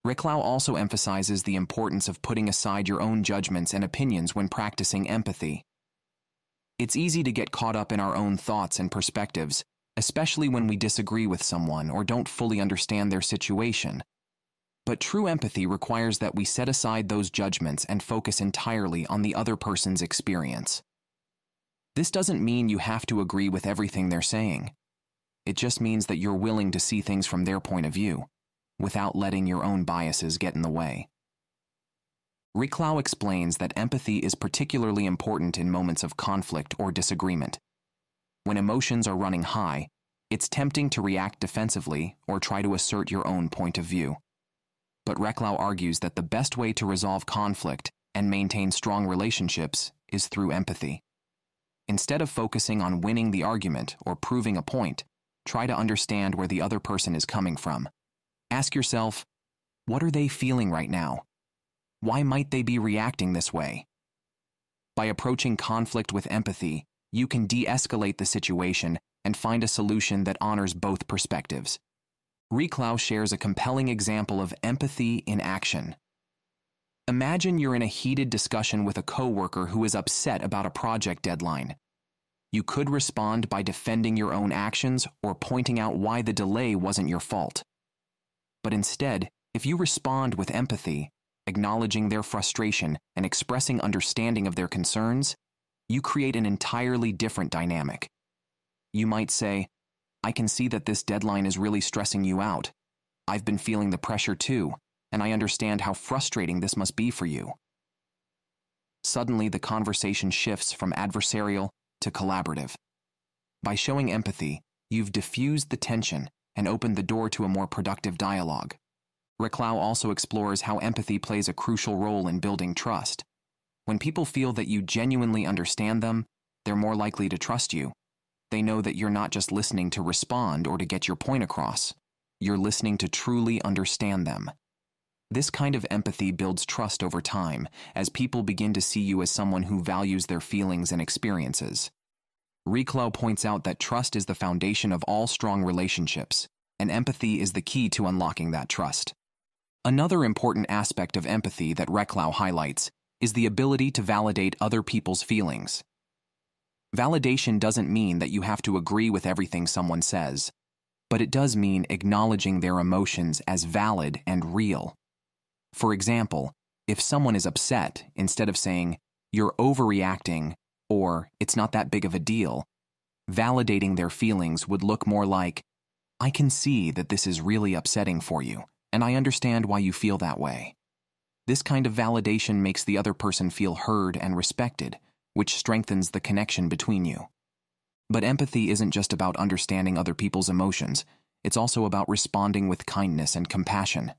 Speaker 1: Reclau also emphasizes the importance of putting aside your own judgments and opinions when practicing empathy. It's easy to get caught up in our own thoughts and perspectives, especially when we disagree with someone or don't fully understand their situation. But true empathy requires that we set aside those judgments and focus entirely on the other person's experience. This doesn't mean you have to agree with everything they're saying. It just means that you're willing to see things from their point of view, without letting your own biases get in the way. Reclau explains that empathy is particularly important in moments of conflict or disagreement. When emotions are running high, it's tempting to react defensively or try to assert your own point of view. But Reclau argues that the best way to resolve conflict and maintain strong relationships is through empathy. Instead of focusing on winning the argument or proving a point, try to understand where the other person is coming from. Ask yourself, what are they feeling right now? Why might they be reacting this way? By approaching conflict with empathy, you can de-escalate the situation and find a solution that honors both perspectives. Reclau shares a compelling example of empathy in action. Imagine you're in a heated discussion with a coworker who is upset about a project deadline. You could respond by defending your own actions or pointing out why the delay wasn't your fault. But instead, if you respond with empathy, acknowledging their frustration and expressing understanding of their concerns, you create an entirely different dynamic. You might say, "I can see that this deadline is really stressing you out. I've been feeling the pressure too, and I understand how frustrating this must be for you." Suddenly, the conversation shifts from adversarial to collaborative. By showing empathy, you've diffused the tension and opened the door to a more productive dialogue. Reclau also explores how empathy plays a crucial role in building trust. When people feel that you genuinely understand them, they're more likely to trust you. They know that you're not just listening to respond or to get your point across. You're listening to truly understand them. This kind of empathy builds trust over time, as people begin to see you as someone who values their feelings and experiences. Reclau points out that trust is the foundation of all strong relationships, and empathy is the key to unlocking that trust. Another important aspect of empathy that Reclau highlights is the ability to validate other people's feelings. Validation doesn't mean that you have to agree with everything someone says, but it does mean acknowledging their emotions as valid and real. For example, if someone is upset, instead of saying, "You're overreacting," or "It's not that big of a deal," validating their feelings would look more like, "I can see that this is really upsetting for you, and I understand why you feel that way." This kind of validation makes the other person feel heard and respected, which strengthens the connection between you. But empathy isn't just about understanding other people's emotions, it's also about responding with kindness and compassion.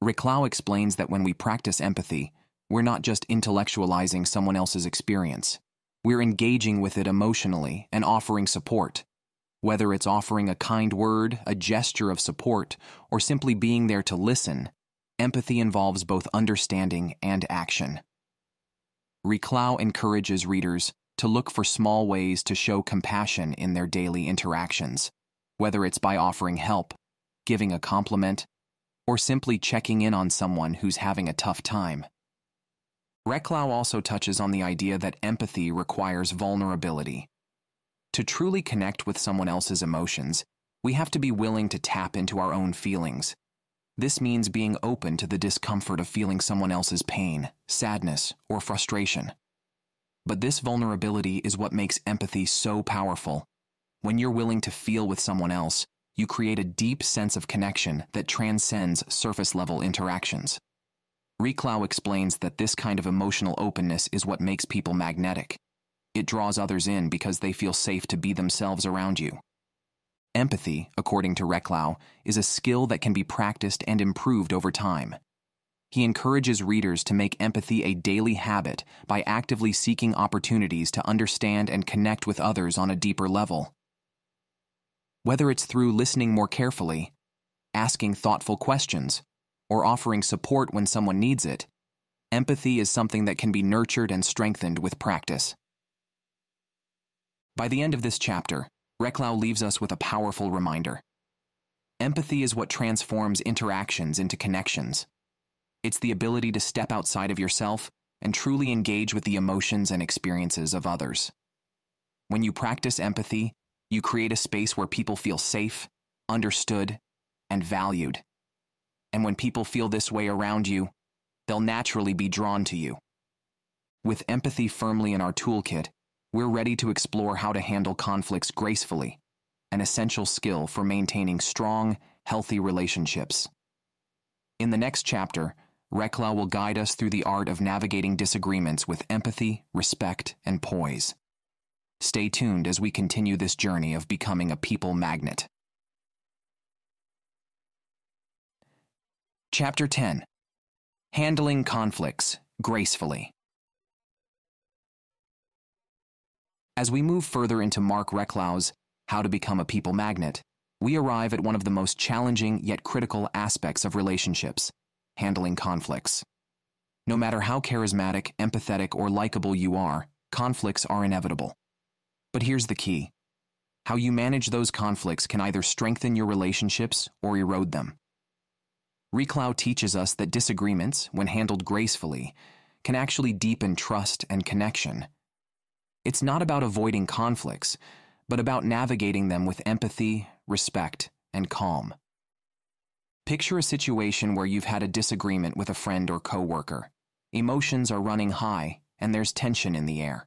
Speaker 1: Reclau explains that when we practice empathy, we're not just intellectualizing someone else's experience. We're engaging with it emotionally and offering support. Whether it's offering a kind word, a gesture of support, or simply being there to listen, empathy involves both understanding and action. Reclau encourages readers to look for small ways to show compassion in their daily interactions, whether it's by offering help, giving a compliment, or simply checking in on someone who's having a tough time. Reclau also touches on the idea that empathy requires vulnerability. To truly connect with someone else's emotions, we have to be willing to tap into our own feelings. This means being open to the discomfort of feeling someone else's pain, sadness, or frustration. But this vulnerability is what makes empathy so powerful. When you're willing to feel with someone else, you create a deep sense of connection that transcends surface-level interactions. Reclau explains that this kind of emotional openness is what makes people magnetic. It draws others in because they feel safe to be themselves around you. Empathy, according to Reclau, is a skill that can be practiced and improved over time. He encourages readers to make empathy a daily habit by actively seeking opportunities to understand and connect with others on a deeper level. Whether it's through listening more carefully, asking thoughtful questions, or offering support when someone needs it, empathy is something that can be nurtured and strengthened with practice. By the end of this chapter, Reclau leaves us with a powerful reminder. Empathy is what transforms interactions into connections. It's the ability to step outside of yourself and truly engage with the emotions and experiences of others. When you practice empathy, you create a space where people feel safe, understood, and valued. And when people feel this way around you, they'll naturally be drawn to you. With empathy firmly in our toolkit, we're ready to explore how to handle conflicts gracefully, an essential skill for maintaining strong, healthy relationships. In the next chapter, Reclau will guide us through the art of navigating disagreements with empathy, respect, and poise. Stay tuned as we continue this journey of becoming a people magnet. Chapter 10. Handling Conflicts Gracefully. As we move further into Mark Reclau's How to Become a People Magnet, we arrive at one of the most challenging yet critical aspects of relationships: handling conflicts. No matter how charismatic, empathetic, or likable you are, conflicts are inevitable. But here's the key. How you manage those conflicts can either strengthen your relationships or erode them. Reclau teaches us that disagreements, when handled gracefully, can actually deepen trust and connection. It's not about avoiding conflicts, but about navigating them with empathy, respect, and calm. Picture a situation where you've had a disagreement with a friend or coworker. Emotions are running high, and there's tension in the air.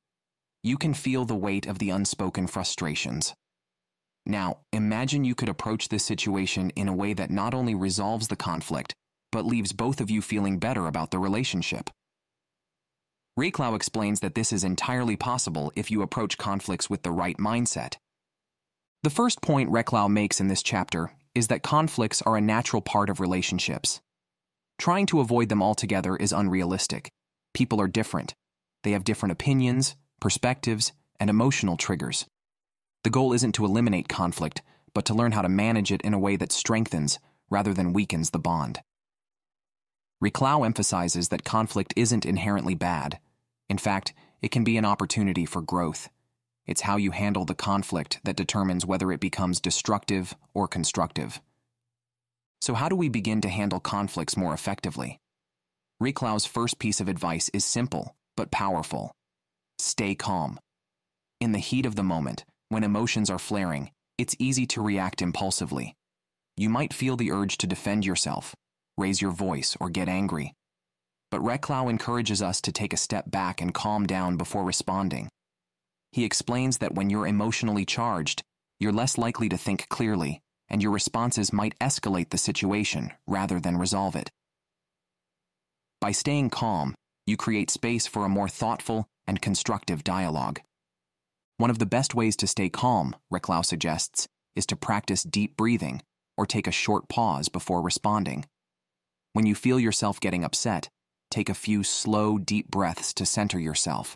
Speaker 1: You can feel the weight of the unspoken frustrations. Now, imagine you could approach this situation in a way that not only resolves the conflict, but leaves both of you feeling better about the relationship. Reclau explains that this is entirely possible if you approach conflicts with the right mindset. The first point Reclau makes in this chapter is that conflicts are a natural part of relationships. Trying to avoid them altogether is unrealistic. People are different. They have different opinions, perspectives, and emotional triggers. The goal isn't to eliminate conflict, but to learn how to manage it in a way that strengthens rather than weakens the bond. Reclau emphasizes that conflict isn't inherently bad. In fact, it can be an opportunity for growth. It's how you handle the conflict that determines whether it becomes destructive or constructive. So how do we begin to handle conflicts more effectively? Reclau's first piece of advice is simple but powerful. Stay calm. In the heat of the moment, when emotions are flaring, it's easy to react impulsively. You might feel the urge to defend yourself, raise your voice, or get angry. But Reclau encourages us to take a step back and calm down before responding. He explains that when you're emotionally charged, you're less likely to think clearly, and your responses might escalate the situation rather than resolve it. By staying calm, you create space for a more thoughtful and constructive dialogue. One of the best ways to stay calm, Reclau suggests, is to practice deep breathing or take a short pause before responding. When you feel yourself getting upset, take a few slow, deep breaths to center yourself.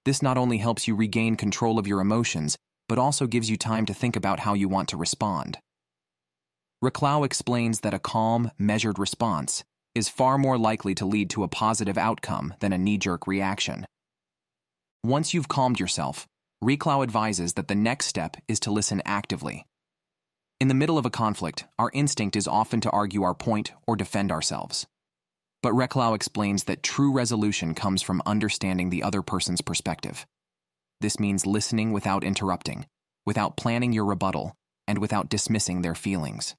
Speaker 1: This not only helps you regain control of your emotions, but also gives you time to think about how you want to respond. Reclau explains that a calm, measured response is far more likely to lead to a positive outcome than a knee-jerk reaction. Once you've calmed yourself, Reclau advises that the next step is to listen actively. In the middle of a conflict, our instinct is often to argue our point or defend ourselves. But Reclau explains that true resolution comes from understanding the other person's perspective. This means listening without interrupting, without planning your rebuttal, and without dismissing their feelings.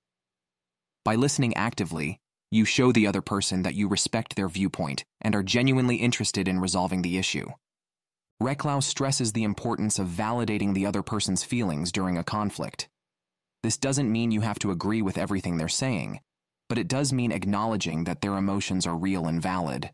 Speaker 1: By listening actively, you show the other person that you respect their viewpoint and are genuinely interested in resolving the issue. Reclau stresses the importance of validating the other person's feelings during a conflict. This doesn't mean you have to agree with everything they're saying, but it does mean acknowledging that their emotions are real and valid.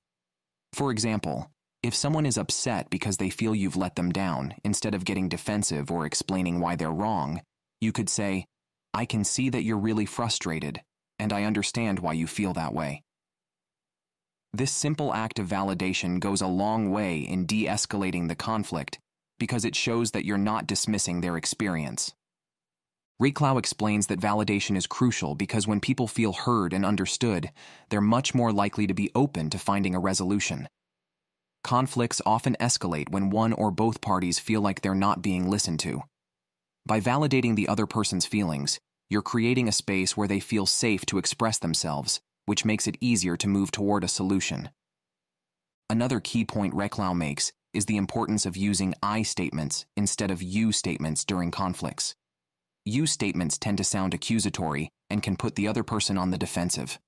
Speaker 1: For example, if someone is upset because they feel you've let them down, instead of getting defensive or explaining why they're wrong, you could say, "I can see that you're really frustrated, and I understand why you feel that way." This simple act of validation goes a long way in de-escalating the conflict because it shows that you're not dismissing their experience. Reclau explains that validation is crucial because when people feel heard and understood, they're much more likely to be open to finding a resolution. Conflicts often escalate when one or both parties feel like they're not being listened to. By validating the other person's feelings, you're creating a space where they feel safe to express themselves, which makes it easier to move toward a solution. Another key point Reclau makes is the importance of using I statements instead of you statements during conflicts. You statements tend to sound accusatory and can put the other person on the defensive.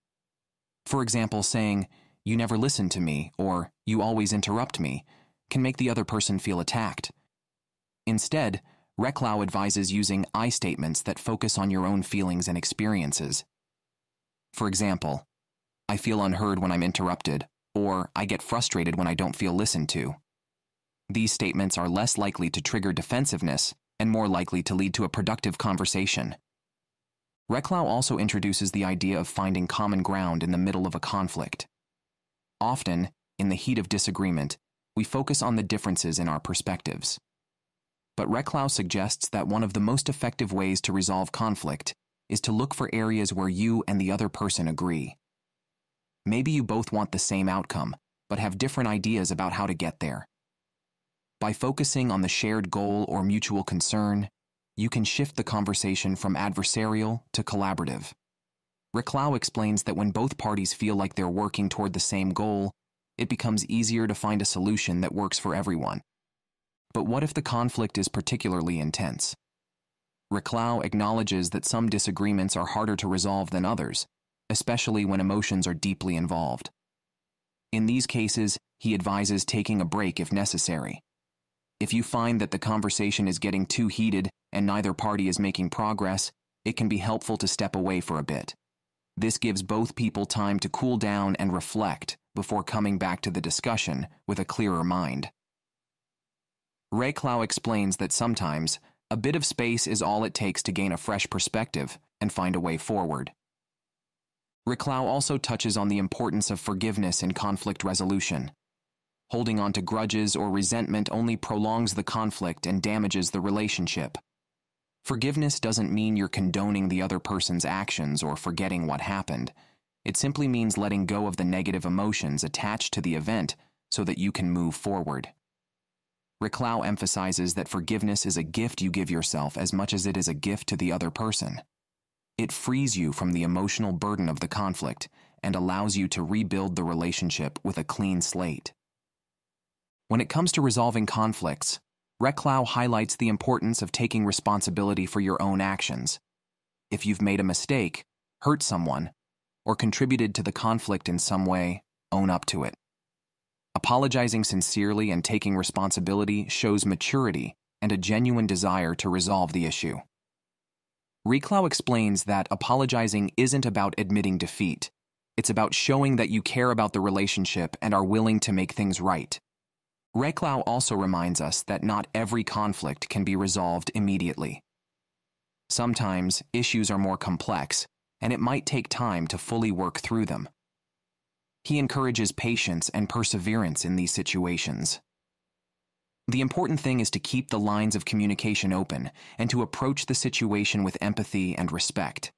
Speaker 1: For example, saying, "You never listen to me," or "You always interrupt me," can make the other person feel attacked. Instead, Reclau advises using I statements that focus on your own feelings and experiences. For example, "I feel unheard when I'm interrupted," or "I get frustrated when I don't feel listened to." These statements are less likely to trigger defensiveness and more likely to lead to a productive conversation. Reclau also introduces the idea of finding common ground in the middle of a conflict. Often, in the heat of disagreement, we focus on the differences in our perspectives. But Reclau suggests that one of the most effective ways to resolve conflict is to look for areas where you and the other person agree. Maybe you both want the same outcome, but have different ideas about how to get there. By focusing on the shared goal or mutual concern, you can shift the conversation from adversarial to collaborative. Reclau explains that when both parties feel like they're working toward the same goal, it becomes easier to find a solution that works for everyone. But what if the conflict is particularly intense? Reclau acknowledges that some disagreements are harder to resolve than others, especially when emotions are deeply involved. In these cases, he advises taking a break if necessary. If you find that the conversation is getting too heated and neither party is making progress, it can be helpful to step away for a bit. This gives both people time to cool down and reflect before coming back to the discussion with a clearer mind. Reclau explains that sometimes a bit of space is all it takes to gain a fresh perspective and find a way forward. Reclau also touches on the importance of forgiveness in conflict resolution. Holding on to grudges or resentment only prolongs the conflict and damages the relationship. Forgiveness doesn't mean you're condoning the other person's actions or forgetting what happened. It simply means letting go of the negative emotions attached to the event so that you can move forward. Reclau emphasizes that forgiveness is a gift you give yourself as much as it is a gift to the other person. It frees you from the emotional burden of the conflict and allows you to rebuild the relationship with a clean slate. When it comes to resolving conflicts, Reclau highlights the importance of taking responsibility for your own actions. If you've made a mistake, hurt someone, or contributed to the conflict in some way, own up to it. Apologizing sincerely and taking responsibility shows maturity and a genuine desire to resolve the issue. Reclau explains that apologizing isn't about admitting defeat. It's about showing that you care about the relationship and are willing to make things right. Reclau also reminds us that not every conflict can be resolved immediately. Sometimes issues are more complex, and it might take time to fully work through them. He encourages patience and perseverance in these situations. The important thing is to keep the lines of communication open and to approach the situation with empathy and respect.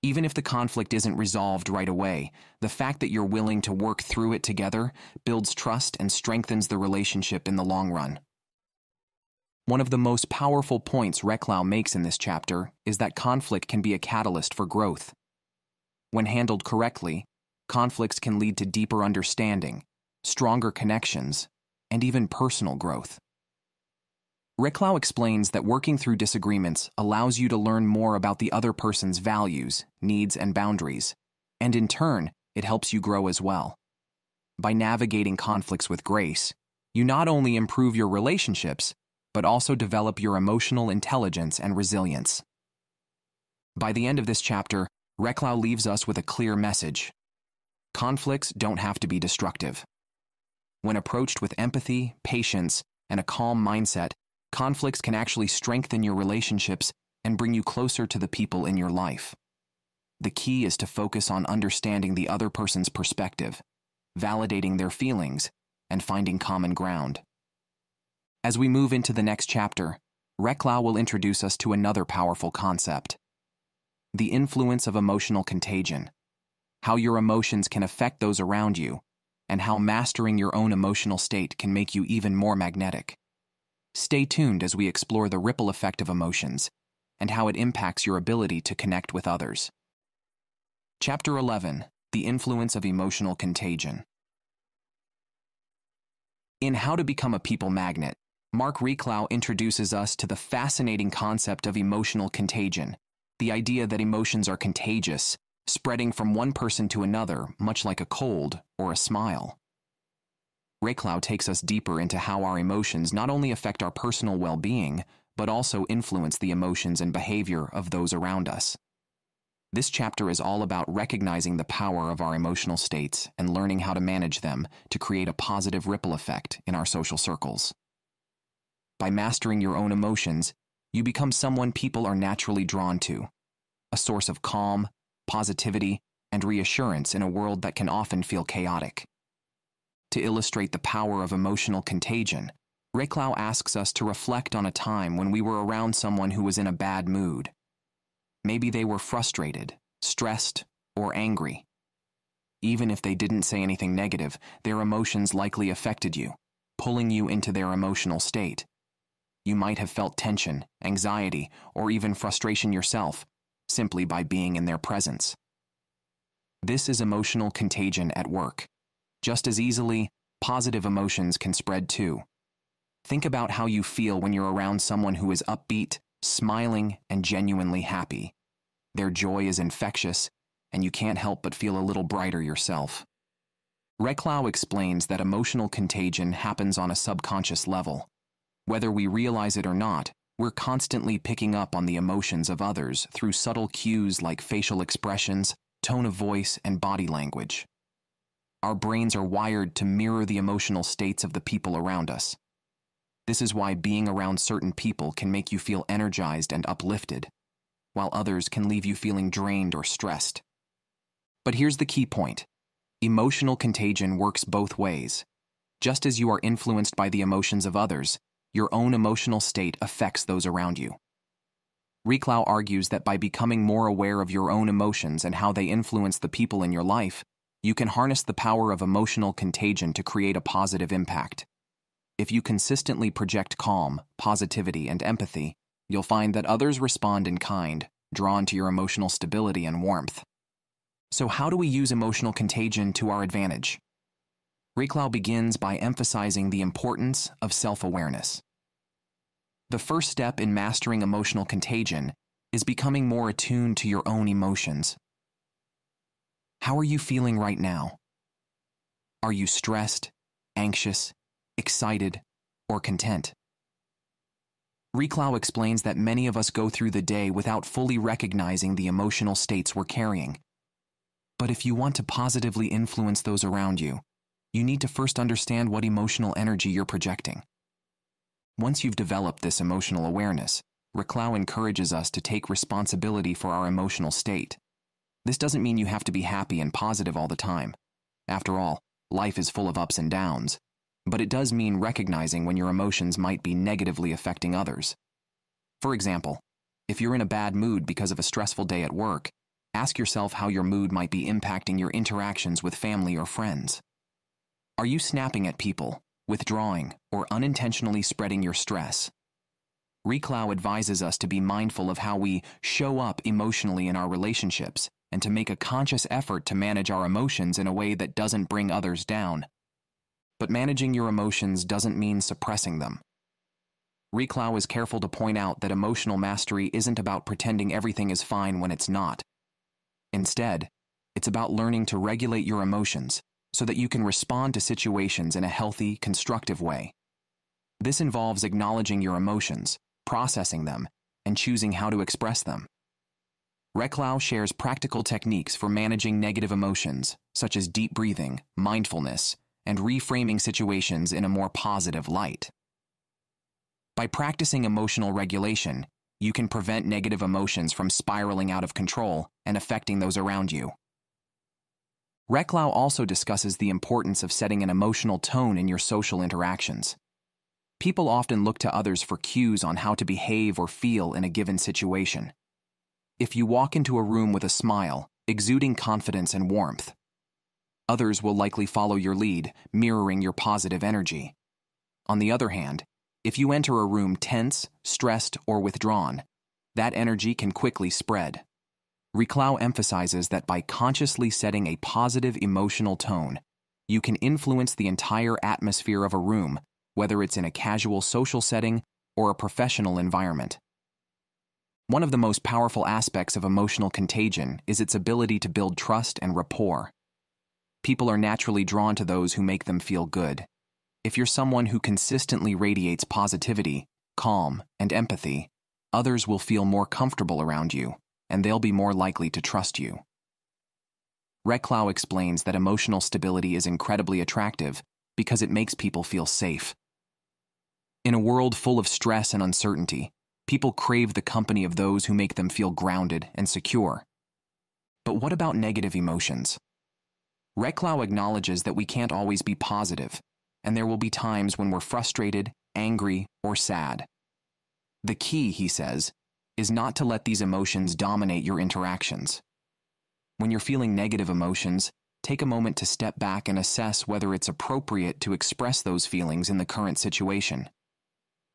Speaker 1: Even if the conflict isn't resolved right away, the fact that you're willing to work through it together builds trust and strengthens the relationship in the long run. One of the most powerful points Reclau makes in this chapter is that conflict can be a catalyst for growth. When handled correctly, conflicts can lead to deeper understanding, stronger connections, and even personal growth. Reclau explains that working through disagreements allows you to learn more about the other person's values, needs, and boundaries, and in turn, it helps you grow as well. By navigating conflicts with grace, you not only improve your relationships, but also develop your emotional intelligence and resilience. By the end of this chapter, Reclau leaves us with a clear message. Conflicts don't have to be destructive. When approached with empathy, patience, and a calm mindset, conflicts can actually strengthen your relationships and bring you closer to the people in your life. The key is to focus on understanding the other person's perspective, validating their feelings, and finding common ground. As we move into the next chapter, Reclau will introduce us to another powerful concept: the influence of emotional contagion, how your emotions can affect those around you, and how mastering your own emotional state can make you even more magnetic. Stay tuned as we explore the ripple effect of emotions and how it impacts your ability to connect with others. Chapter 11: The Influence of Emotional Contagion. In How to Become a People Magnet, Mark Reclau introduces us to the fascinating concept of emotional contagion, the idea that emotions are contagious, spreading from one person to another, much like a cold or a smile. Reclau takes us deeper into how our emotions not only affect our personal well-being, but also influence the emotions and behavior of those around us. This chapter is all about recognizing the power of our emotional states and learning how to manage them to create a positive ripple effect in our social circles. By mastering your own emotions, you become someone people are naturally drawn to, a source of calm, positivity, and reassurance in a world that can often feel chaotic. To illustrate the power of emotional contagion, Reclau asks us to reflect on a time when we were around someone who was in a bad mood. Maybe they were frustrated, stressed, or angry. Even if they didn't say anything negative, their emotions likely affected you, pulling you into their emotional state. You might have felt tension, anxiety, or even frustration yourself, simply by being in their presence. This is emotional contagion at work. Just as easily, positive emotions can spread too. Think about how you feel when you're around someone who is upbeat, smiling, and genuinely happy. Their joy is infectious, and you can't help but feel a little brighter yourself. Reclau explains that emotional contagion happens on a subconscious level. Whether we realize it or not, we're constantly picking up on the emotions of others through subtle cues like facial expressions, tone of voice, and body language. Our brains are wired to mirror the emotional states of the people around us. This is why being around certain people can make you feel energized and uplifted, while others can leave you feeling drained or stressed. But here's the key point: emotional contagion works both ways. Just as you are influenced by the emotions of others, your own emotional state affects those around you. Reclau argues that by becoming more aware of your own emotions and how they influence the people in your life, you can harness the power of emotional contagion to create a positive impact. If you consistently project calm, positivity, and empathy, you'll find that others respond in kind, drawn to your emotional stability and warmth. So how do we use emotional contagion to our advantage? Reclau begins by emphasizing the importance of self-awareness. The first step in mastering emotional contagion is becoming more attuned to your own emotions. How are you feeling right now? Are you stressed, anxious, excited, or content? Reclau explains that many of us go through the day without fully recognizing the emotional states we're carrying. But if you want to positively influence those around you, you need to first understand what emotional energy you're projecting. Once you've developed this emotional awareness, Reclau encourages us to take responsibility for our emotional state. This doesn't mean you have to be happy and positive all the time. After all, life is full of ups and downs. But it does mean recognizing when your emotions might be negatively affecting others. For example, if you're in a bad mood because of a stressful day at work, ask yourself how your mood might be impacting your interactions with family or friends. Are you snapping at people, withdrawing, or unintentionally spreading your stress? Reclau advises us to be mindful of how we show up emotionally in our relationships and to make a conscious effort to manage our emotions in a way that doesn't bring others down. But managing your emotions doesn't mean suppressing them. Reclau is careful to point out that emotional mastery isn't about pretending everything is fine when it's not. Instead, it's about learning to regulate your emotions so that you can respond to situations in a healthy, constructive way. This involves acknowledging your emotions, processing them, and choosing how to express them. Reclau shares practical techniques for managing negative emotions, such as deep breathing, mindfulness, and reframing situations in a more positive light. By practicing emotional regulation, you can prevent negative emotions from spiraling out of control and affecting those around you. Reclau also discusses the importance of setting an emotional tone in your social interactions. People often look to others for cues on how to behave or feel in a given situation. If you walk into a room with a smile, exuding confidence and warmth, others will likely follow your lead, mirroring your positive energy. On the other hand, if you enter a room tense, stressed, or withdrawn, that energy can quickly spread. Reclau emphasizes that by consciously setting a positive emotional tone, you can influence the entire atmosphere of a room, whether it's in a casual social setting or a professional environment. One of the most powerful aspects of emotional contagion is its ability to build trust and rapport. People are naturally drawn to those who make them feel good. If you're someone who consistently radiates positivity, calm, and empathy, others will feel more comfortable around you, and they'll be more likely to trust you. Reclau explains that emotional stability is incredibly attractive because it makes people feel safe. In a world full of stress and uncertainty, people crave the company of those who make them feel grounded and secure. But what about negative emotions? Reclau acknowledges that we can't always be positive, and there will be times when we're frustrated, angry, or sad. The key, he says, is not to let these emotions dominate your interactions. When you're feeling negative emotions, take a moment to step back and assess whether it's appropriate to express those feelings in the current situation.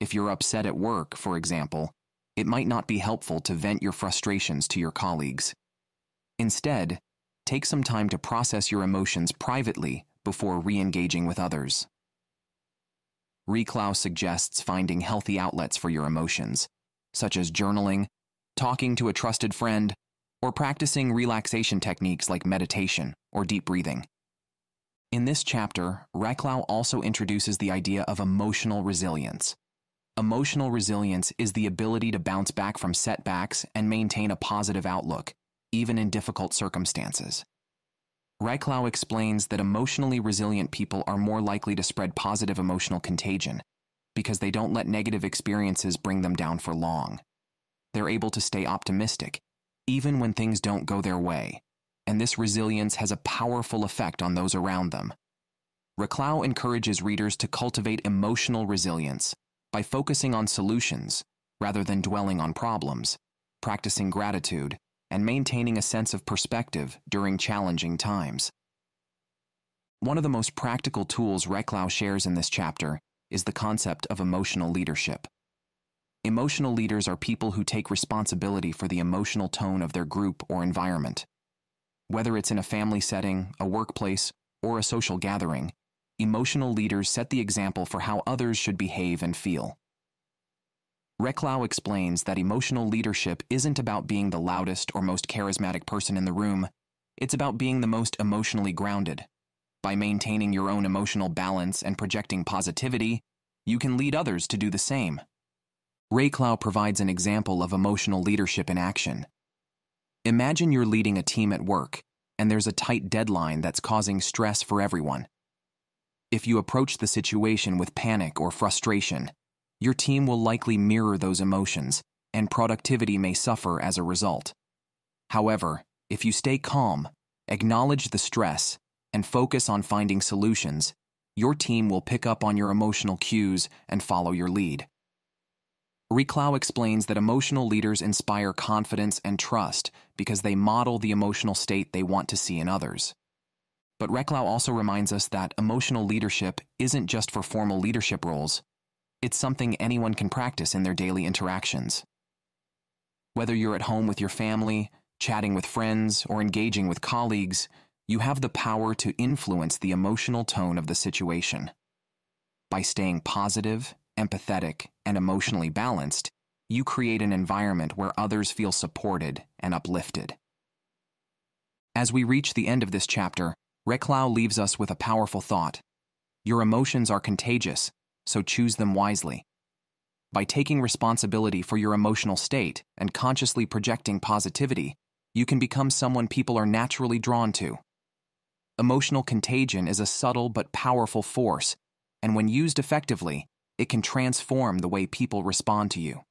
Speaker 1: If you're upset at work, for example, it might not be helpful to vent your frustrations to your colleagues. Instead, take some time to process your emotions privately before re-engaging with others. Reclau suggests finding healthy outlets for your emotions, such as journaling, talking to a trusted friend, or practicing relaxation techniques like meditation or deep breathing. In this chapter, Reclau also introduces the idea of emotional resilience. Emotional resilience is the ability to bounce back from setbacks and maintain a positive outlook, even in difficult circumstances. Reclau explains that emotionally resilient people are more likely to spread positive emotional contagion because they don't let negative experiences bring them down for long. They're able to stay optimistic, even when things don't go their way, and this resilience has a powerful effect on those around them. Reclau encourages readers to cultivate emotional resilience by focusing on solutions rather than dwelling on problems, practicing gratitude, and maintaining a sense of perspective during challenging times. One of the most practical tools Reclau shares in this chapter is the concept of emotional leadership. Emotional leaders are people who take responsibility for the emotional tone of their group or environment. Whether it's in a family setting, a workplace, or a social gathering, emotional leaders set the example for how others should behave and feel. Reclau explains that emotional leadership isn't about being the loudest or most charismatic person in the room, it's about being the most emotionally grounded. By maintaining your own emotional balance and projecting positivity, you can lead others to do the same. Reclau provides an example of emotional leadership in action. Imagine you're leading a team at work, and there's a tight deadline that's causing stress for everyone. If you approach the situation with panic or frustration, your team will likely mirror those emotions, and productivity may suffer as a result. However, if you stay calm, acknowledge the stress, and focus on finding solutions, your team will pick up on your emotional cues and follow your lead. Reclau explains that emotional leaders inspire confidence and trust because they model the emotional state they want to see in others. But Reclau also reminds us that emotional leadership isn't just for formal leadership roles. It's something anyone can practice in their daily interactions. Whether you're at home with your family, chatting with friends, or engaging with colleagues, you have the power to influence the emotional tone of the situation. By staying positive, empathetic, and emotionally balanced, you create an environment where others feel supported and uplifted. As we reach the end of this chapter, Reclau leaves us with a powerful thought. Your emotions are contagious, so choose them wisely. By taking responsibility for your emotional state and consciously projecting positivity, you can become someone people are naturally drawn to. Emotional contagion is a subtle but powerful force, and when used effectively, it can transform the way people respond to you.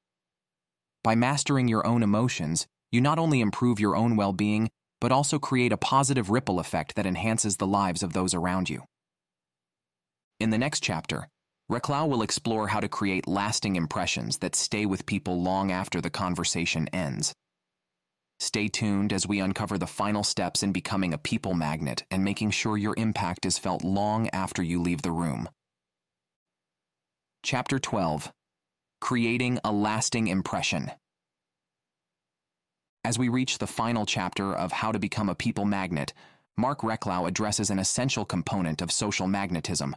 Speaker 1: By mastering your own emotions, you not only improve your own well-being, but also create a positive ripple effect that enhances the lives of those around you. In the next chapter, Reclau will explore how to create lasting impressions that stay with people long after the conversation ends. Stay tuned as we uncover the final steps in becoming a people magnet and making sure your impact is felt long after you leave the room. Chapter 12. Creating a Lasting Impression. As we reach the final chapter of How to Become a People Magnet, Mark Reclau addresses an essential component of social magnetism: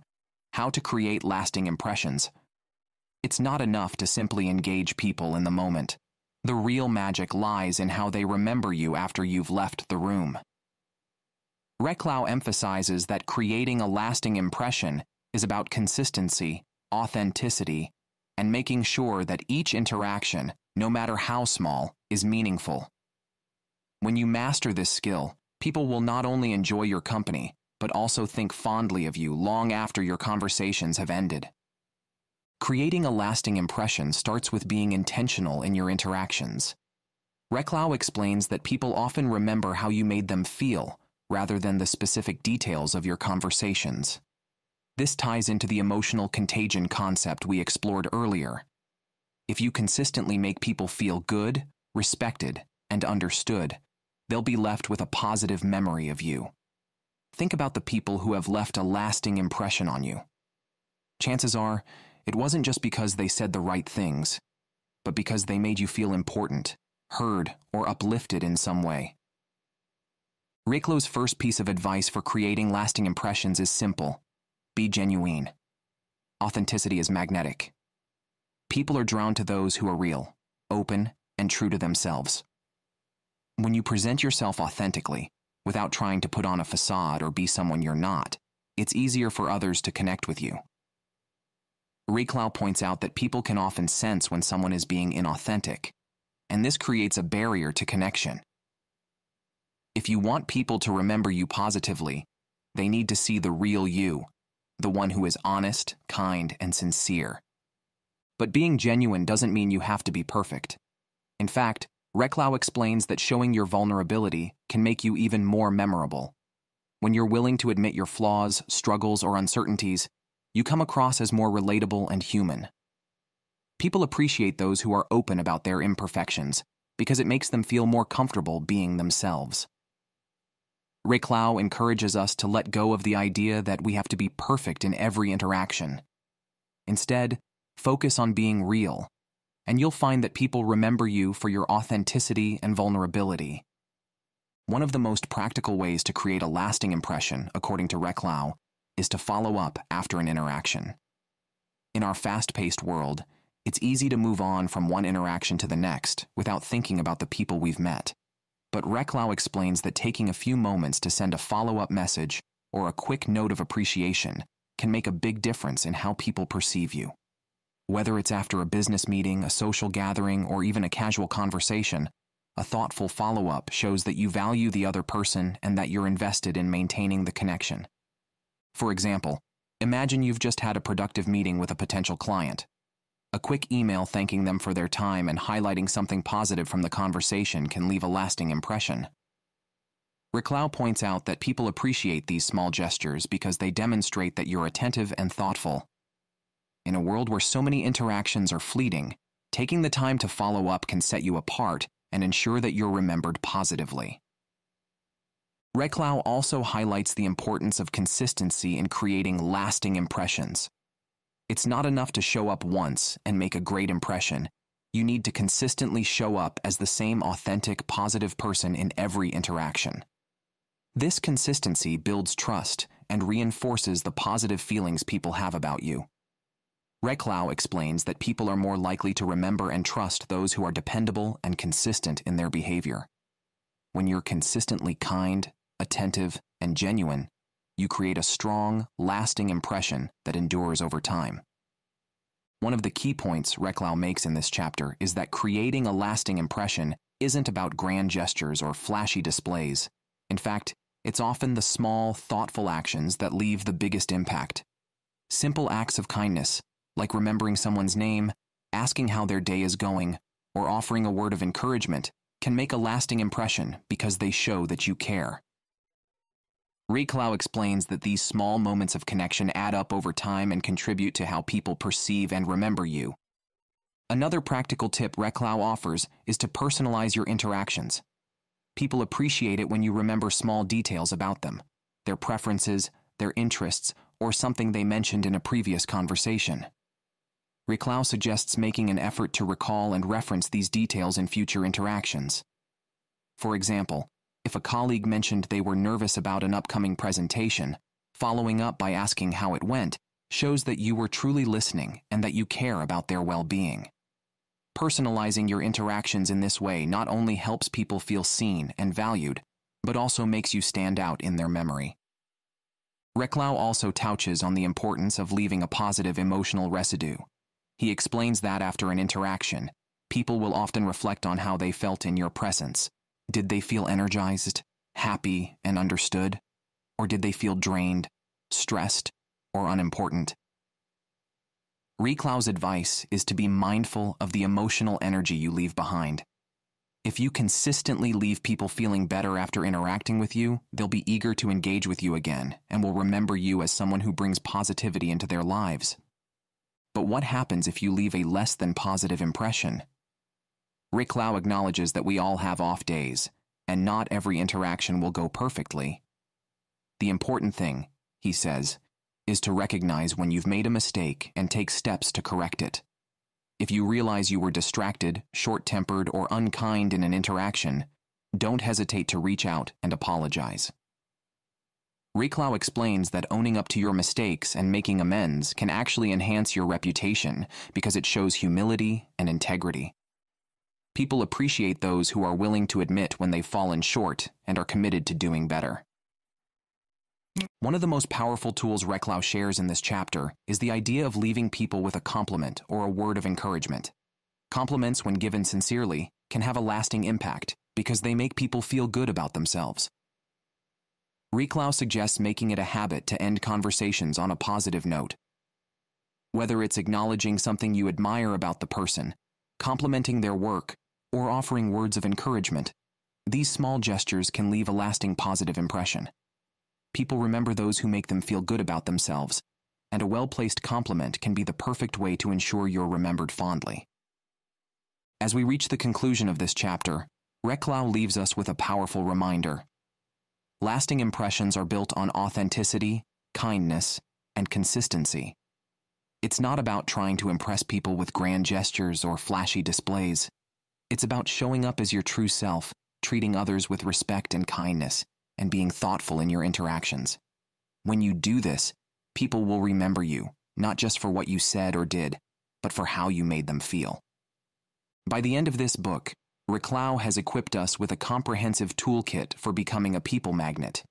Speaker 1: how to create lasting impressions. It's not enough to simply engage people in the moment. The real magic lies in how they remember you after you've left the room. Reclau emphasizes that creating a lasting impression is about consistency, authenticity, and making sure that each interaction, no matter how small, is meaningful. When you master this skill, people will not only enjoy your company, but also think fondly of you long after your conversations have ended. Creating a lasting impression starts with being intentional in your interactions. Reclau explains that people often remember how you made them feel, rather than the specific details of your conversations. This ties into the emotional contagion concept we explored earlier. If you consistently make people feel good, respected, and understood, they'll be left with a positive memory of you. Think about the people who have left a lasting impression on you. Chances are, it wasn't just because they said the right things, but because they made you feel important, heard, or uplifted in some way. Reclau's first piece of advice for creating lasting impressions is simple: be genuine. Authenticity is magnetic. People are drawn to those who are real, open, and true to themselves. When you present yourself authentically, without trying to put on a facade or be someone you're not, it's easier for others to connect with you. Reclau points out that people can often sense when someone is being inauthentic, and this creates a barrier to connection. If you want people to remember you positively, they need to see the real you, the one who is honest, kind, and sincere. But being genuine doesn't mean you have to be perfect. In fact, Reclau explains that showing your vulnerability can make you even more memorable. When you're willing to admit your flaws, struggles, or uncertainties, you come across as more relatable and human. People appreciate those who are open about their imperfections because it makes them feel more comfortable being themselves. Reclau encourages us to let go of the idea that we have to be perfect in every interaction. Instead, focus on being real, and you'll find that people remember you for your authenticity and vulnerability. One of the most practical ways to create a lasting impression, according to Reclau, is to follow up after an interaction. In our fast-paced world, it's easy to move on from one interaction to the next without thinking about the people we've met. But Reclau explains that taking a few moments to send a follow-up message or a quick note of appreciation can make a big difference in how people perceive you. Whether it's after a business meeting, a social gathering, or even a casual conversation, a thoughtful follow-up shows that you value the other person and that you're invested in maintaining the connection. For example, imagine you've just had a productive meeting with a potential client. A quick email thanking them for their time and highlighting something positive from the conversation can leave a lasting impression. Reclau points out that people appreciate these small gestures because they demonstrate that you're attentive and thoughtful. In a world where so many interactions are fleeting, taking the time to follow up can set you apart and ensure that you're remembered positively. Reclau also highlights the importance of consistency in creating lasting impressions. It's not enough to show up once and make a great impression. You need to consistently show up as the same authentic, positive person in every interaction. This consistency builds trust and reinforces the positive feelings people have about you. Reclau explains that people are more likely to remember and trust those who are dependable and consistent in their behavior. When you're consistently kind, attentive, and genuine, you create a strong, lasting impression that endures over time. One of the key points Reclau makes in this chapter is that creating a lasting impression isn't about grand gestures or flashy displays. In fact, it's often the small, thoughtful actions that leave the biggest impact. Simple acts of kindness, like remembering someone's name, asking how their day is going, or offering a word of encouragement, can make a lasting impression because they show that you care. Reclau explains that these small moments of connection add up over time and contribute to how people perceive and remember you. Another practical tip Reclau offers is to personalize your interactions. People appreciate it when you remember small details about them, their preferences, their interests, or something they mentioned in a previous conversation. Reclau suggests making an effort to recall and reference these details in future interactions. For example, if a colleague mentioned they were nervous about an upcoming presentation, following up by asking how it went shows that you were truly listening and that you care about their well-being. Personalizing your interactions in this way not only helps people feel seen and valued, but also makes you stand out in their memory. Reclau also touches on the importance of leaving a positive emotional residue. He explains that after an interaction, people will often reflect on how they felt in your presence. Did they feel energized, happy, and understood? Or did they feel drained, stressed, or unimportant? Reclau's advice is to be mindful of the emotional energy you leave behind. If you consistently leave people feeling better after interacting with you, they'll be eager to engage with you again and will remember you as someone who brings positivity into their lives. But what happens if you leave a less than positive impression? Reclau acknowledges that we all have off days, and not every interaction will go perfectly. The important thing, he says, is to recognize when you've made a mistake and take steps to correct it. If you realize you were distracted, short-tempered, or unkind in an interaction, don't hesitate to reach out and apologize. Reclau explains that owning up to your mistakes and making amends can actually enhance your reputation because it shows humility and integrity. People appreciate those who are willing to admit when they've fallen short and are committed to doing better. One of the most powerful tools Reclau shares in this chapter is the idea of leaving people with a compliment or a word of encouragement. Compliments, when given sincerely, can have a lasting impact because they make people feel good about themselves. Reclau suggests making it a habit to end conversations on a positive note. Whether it's acknowledging something you admire about the person, complimenting their work, or offering words of encouragement, these small gestures can leave a lasting positive impression. People remember those who make them feel good about themselves, and a well-placed compliment can be the perfect way to ensure you're remembered fondly. As we reach the conclusion of this chapter, Reclau leaves us with a powerful reminder. Lasting impressions are built on authenticity, kindness, and consistency. It's not about trying to impress people with grand gestures or flashy displays. It's about showing up as your true self, treating others with respect and kindness, and being thoughtful in your interactions. When you do this, people will remember you, not just for what you said or did, but for how you made them feel. By the end of this book, Reclau has equipped us with a comprehensive toolkit for becoming a people magnet.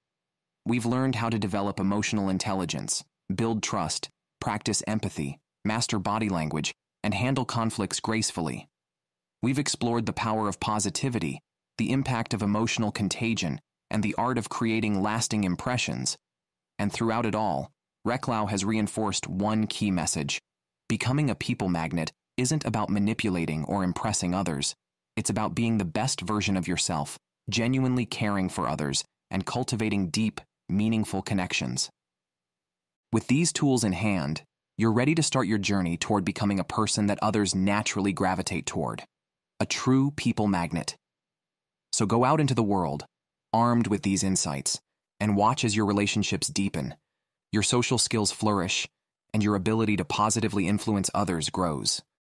Speaker 1: We've learned how to develop emotional intelligence, build trust, practice empathy, master body language, and handle conflicts gracefully. We've explored the power of positivity, the impact of emotional contagion, and the art of creating lasting impressions. And throughout it all, Reclau has reinforced one key message. Becoming a people magnet isn't about manipulating or impressing others. It's about being the best version of yourself, genuinely caring for others, and cultivating deep, meaningful connections. With these tools in hand, you're ready to start your journey toward becoming a person that others naturally gravitate toward. A true people magnet. So go out into the world, armed with these insights, and watch as your relationships deepen, your social skills flourish, and your ability to positively influence others grows.